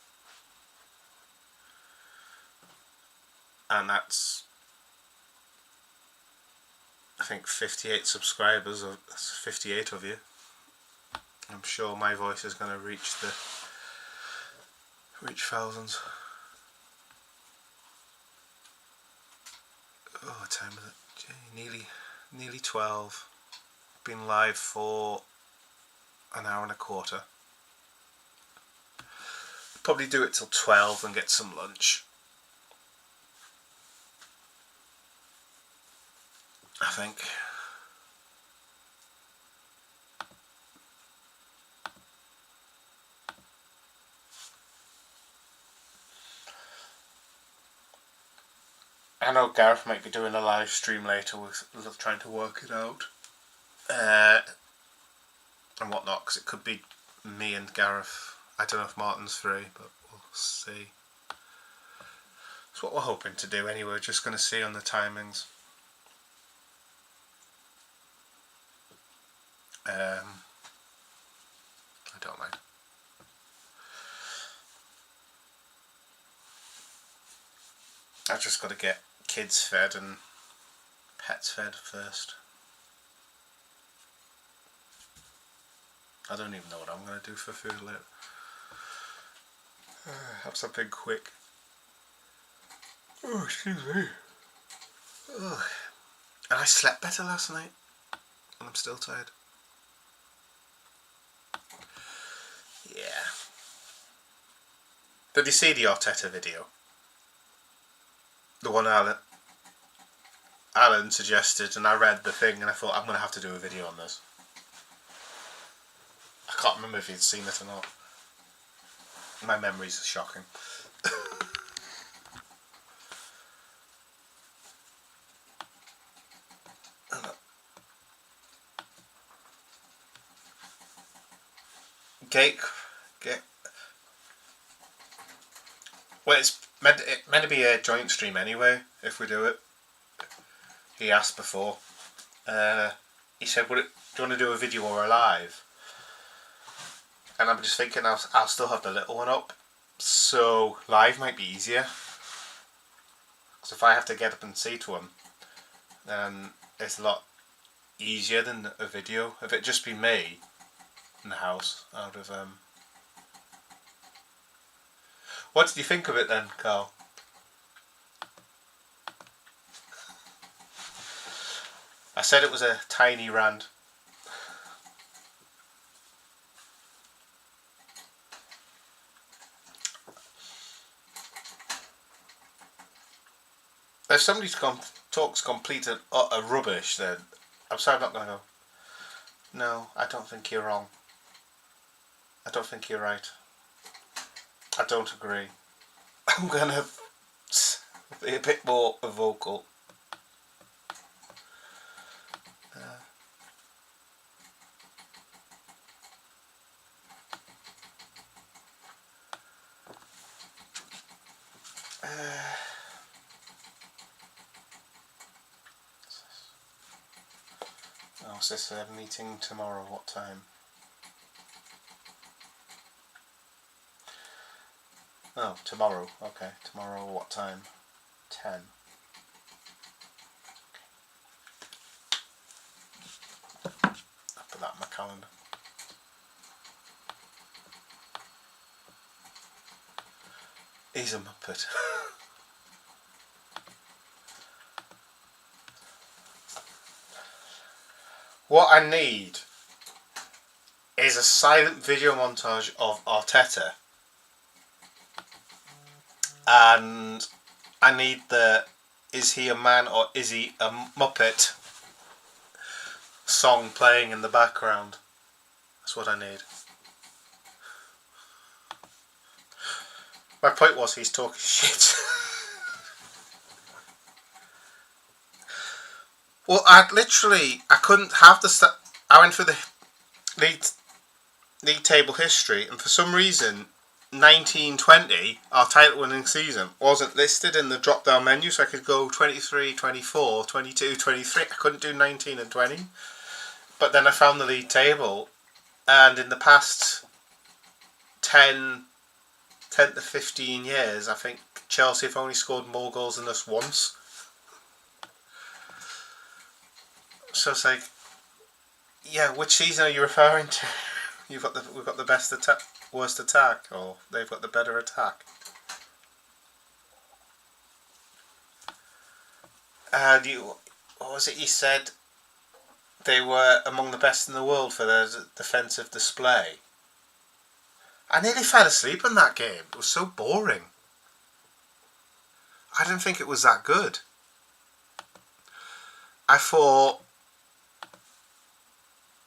And that's, I think, 58 subscribers, or 58 of you. I'm sure my voice is going to reach thousands. Oh, what time is it? Gee, nearly 12. Been live for an hour and a quarter. Probably do it till 12 and get some lunch, I think. I know Gareth might be doing a live stream later. We're trying to work it out and whatnot, because it could be me and Gareth. I don't know if Martin's free, but we'll see. That's what we're hoping to do anyway. We're just going to see on the timings. I don't mind. I've just got to get kids fed and pets fed first. I don't even know what I'm going to do for food later. Have something quick. Oh, excuse me. Oh. And I slept better last night, and I'm still tired. Yeah. Did you see the Arteta video? The one Alan suggested, and I read the thing and I thought, I'm going to have to do a video on this. can't remember if he'd seen it or not. My memories are shocking. Gate. Well, it's meant to be a joint stream anyway. If we do it, he asked before. He said, do you want to do a video or a live?" And I'm just thinking I'll still have the little one up, so live might be easier. Because if I have to get up and see to him, then it's a lot easier than a video. If it just be me in the house, I would have. What did you think of it then, Carl? I said it was a tiny rant. If somebody talks complete and utter rubbish, then I'm sorry, I'm not going to go, "No, I don't think you're wrong. I don't think you're right. I don't agree." I'm going to be a bit more vocal. What's this meeting tomorrow? What time? Oh, tomorrow. Okay, tomorrow what time? 10. I'll put that in my calendar. He's a muppet. What I need is a silent video montage of Arteta, and I need the "Is he a man or is he a muppet" song playing in the background. That's what I need. My point was, he's talking shit. Well, I couldn't have the I went through the league table history, and for some reason 1920, our title winning season, wasn't listed in the drop down menu, so I could go 23, 24, 22, 23. I couldn't do 19 and 20. But then I found the league table, and in the past 10 to 15 years, I think Chelsea have only scored more goals than us once. So it's like, yeah, which season are you referring to? We've got the best attack, worst attack, or they've got the better attack. What was it you said? They were among the best in the world for their defensive display. I nearly fell asleep in that game. It was so boring. I didn't think it was that good. I thought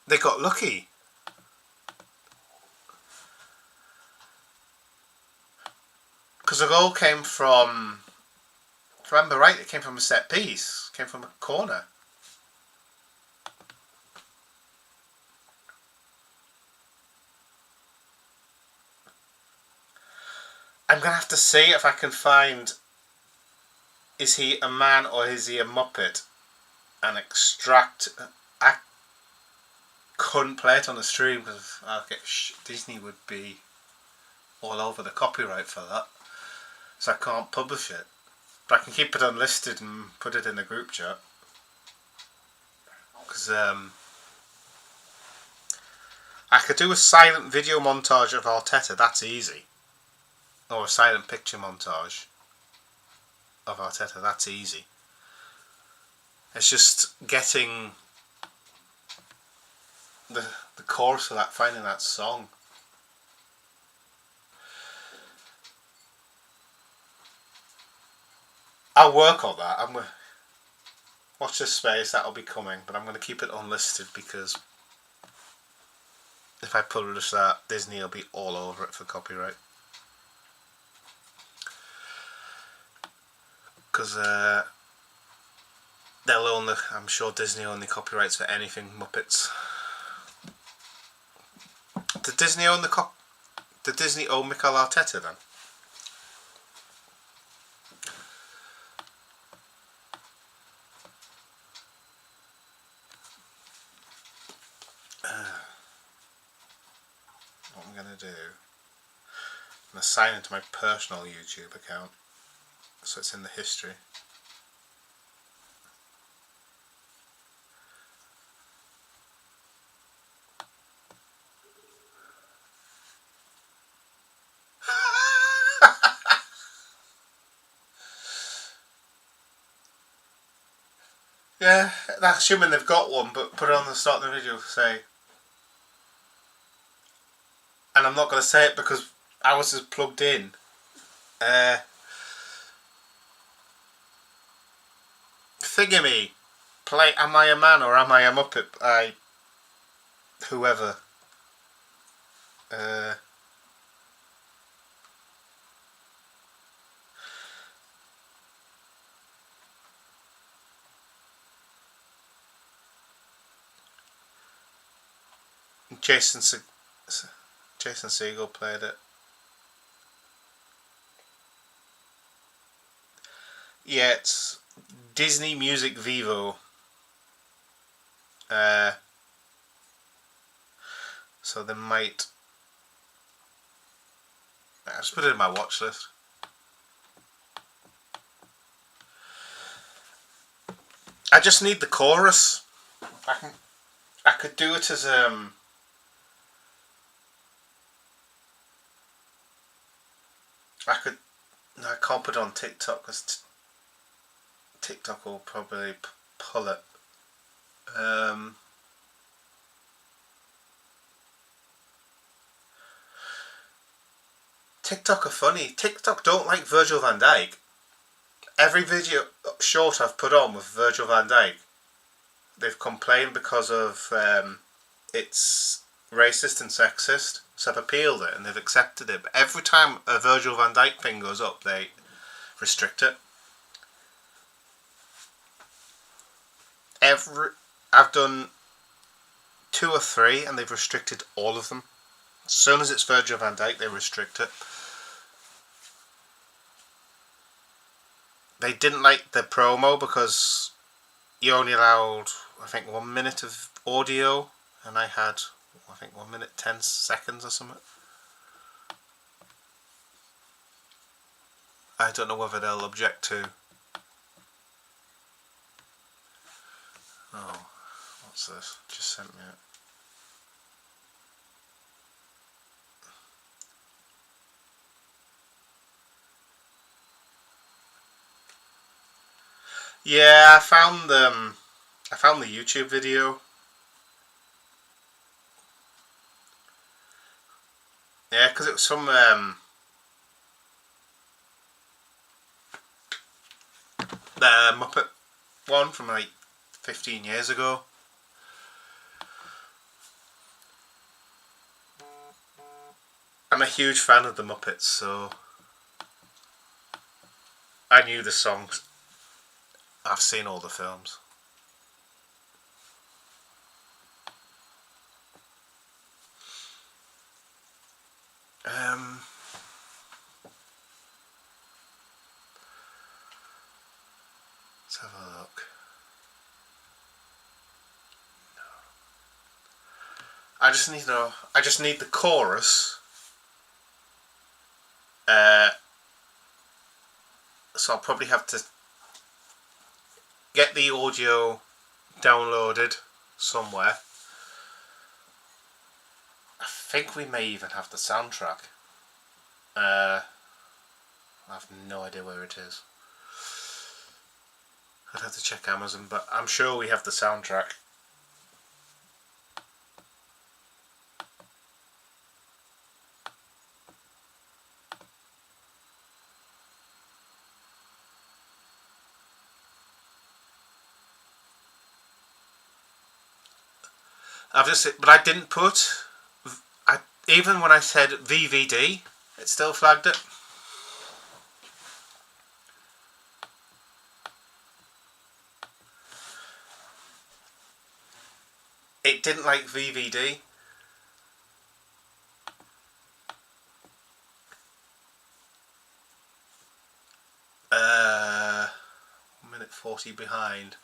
they got lucky. Because the goal came from, if I remember right, it came from a set piece. It came from a corner. I'm going to have to see if I can find, is he a man or is he a muppet, and extract. I couldn't play it on the stream because Disney would be all over the copyright for that, so I can't publish it. But I can keep it unlisted and put it in the group chat. Because I could do a silent video montage of Arteta, that's easy. Or a silent picture montage of Arteta, that's easy. It's just getting the chorus of that, finding that song. I'll work on that. Watch this space, that'll be coming, but I'm going to keep it unlisted because if I publish that, Disney will be all over it for copyright. Because they'll own the, I'm sure Disney own the copyrights for anything Muppets. Did Disney own Did Disney own Mikel Arteta then? What I'm going to do, I'm going to sign into my personal YouTube account so it's in the history. Yeah, assuming they've got one, but put it on the start of the video, say. And I'm not going to say it because ours is plugged in. Thingamy, play Am I a Man or Am I a Muppet? Whoever. Jason Segel played it. Yeah, it's Disney Music Vivo. So they might. I'll just put it in my watch list. I just need the chorus. I could do it as No, I can't put it on TikTok because TikTok will probably pull it. TikTok are funny. TikTok don't like Virgil van Dijk. Every video short I've put on with Virgil van Dijk, they've complained because of it's racist and sexist. So I've appealed it and they've accepted it. But every time a Virgil van Dijk thing goes up, they restrict it. I've done 2 or 3 and they've restricted all of them. As soon as it's Virgil van Dijk, they restrict it. They didn't like the promo because you only allowed, I think, 1 minute of audio, and I had, I think, 1 minute 10 seconds or something. I don't know whether they'll object to. Oh, what's this? Just sent me it. Yeah, I found the YouTube video. Yeah, because it was some the Muppet one from like 15 years ago. I'm a huge fan of the Muppets, so I knew the songs. I've seen all the films. Let's have a look. I just need the chorus. So I'll probably have to get the audio downloaded somewhere. I think we may even have the soundtrack. I have no idea where it is. I'd have to check Amazon, but I'm sure we have the soundtrack. But I didn't put Even when I said VVD, it still flagged it. It didn't like VVD. Minute 40 behind.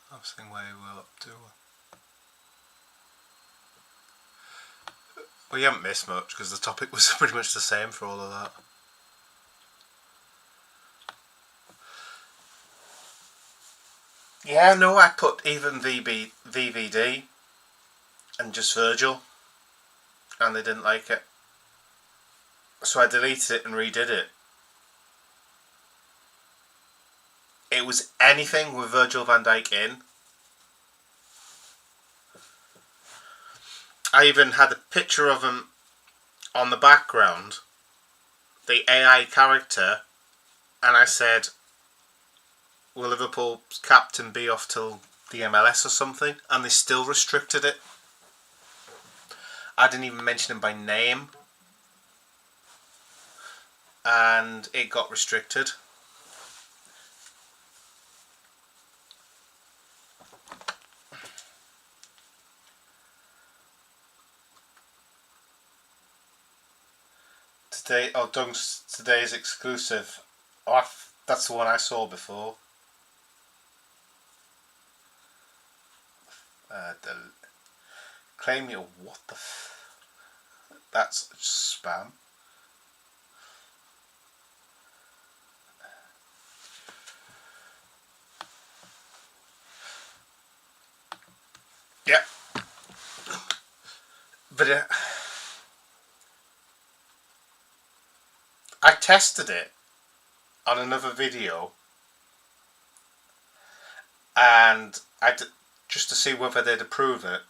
I was thinking where we're up to. Well, you haven't missed much because the topic was pretty much the same for all of that. Yeah, no, I put even VVD and just Virgil, and they didn't like it. So I deleted it and redid it. It was anything with Virgil van Dijk in. I even had a picture of him on the background, the AI character, and I said, will Liverpool's captain be off till the MLS or something? And they still restricted it. I didn't even mention him by name, and it got restricted. Today, today's exclusive. Oh, that's the one I saw before. Claim your what the? That's spam. Yeah, but I tested it on another video, and just to see whether they'd approve it.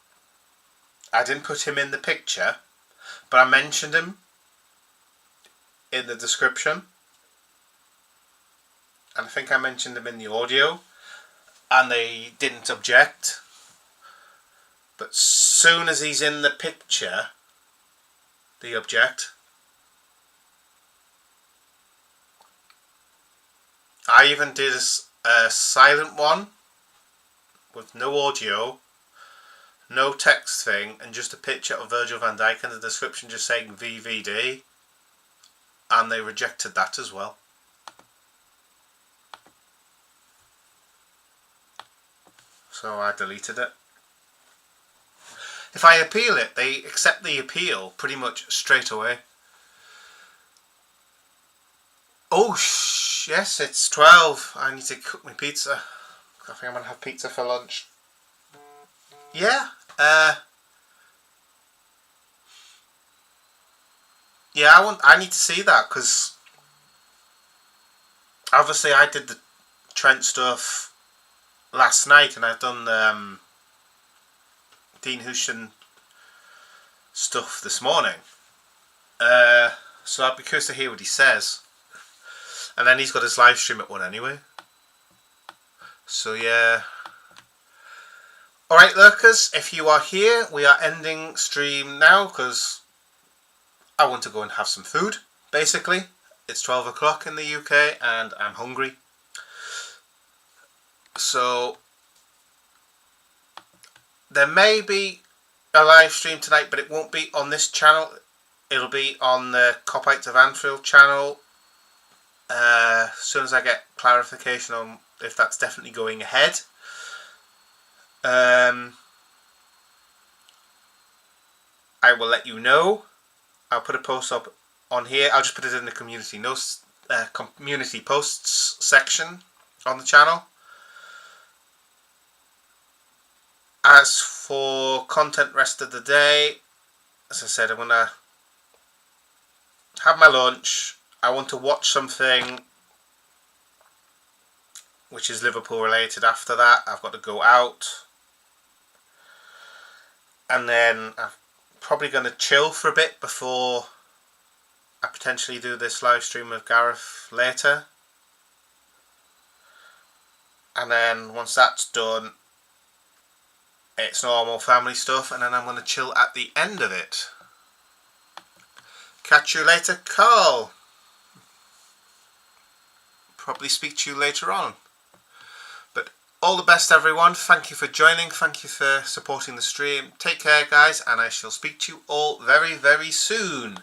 I didn't put him in the picture, but I mentioned him in the description, and I think I mentioned him in the audio, and they didn't object. But soon as he's in the picture, they object. I even did a silent one with no audio, no text thing, and just a picture of Virgil van Dijk and the description just saying VVD, and they rejected that as well. So I deleted it. If I appeal it, they accept the appeal pretty much straight away. Oh, yes, it's 12. I need to cook my pizza. I think I'm going to have pizza for lunch. Yeah, yeah, I need to see that, because obviously I did the Trent stuff last night, and I've done Dean Houston stuff this morning. So I'd be curious to hear what he says. And then he's got his live stream at 1 anyway. So yeah. Alright, lurkers, if you are here, we are ending stream now because I want to go and have some food, basically. It's 12 o'clock in the UK and I'm hungry. So there may be a live stream tonight, but it won't be on this channel. It'll be on the Kop End of Anfield channel. As soon as I get clarification on if that's definitely going ahead. I will let you know. I'll put a post up on here. I'll just put it in the community notes, community posts section on the channel. As for content rest of the day, as I said, I'm gonna have my lunch. I want to watch something which is Liverpool related after that. I've got to go out. And then I'm probably going to chill for a bit before I potentially do this live stream with Gareth later. And then once that's done, it's normal family stuff, and then I'm going to chill at the end of it. Catch you later, Carl. Probably speak to you later on. But all the best, everyone. Thank you for joining. Thank you for supporting the stream. Take care, guys, and I shall speak to you all very, very soon.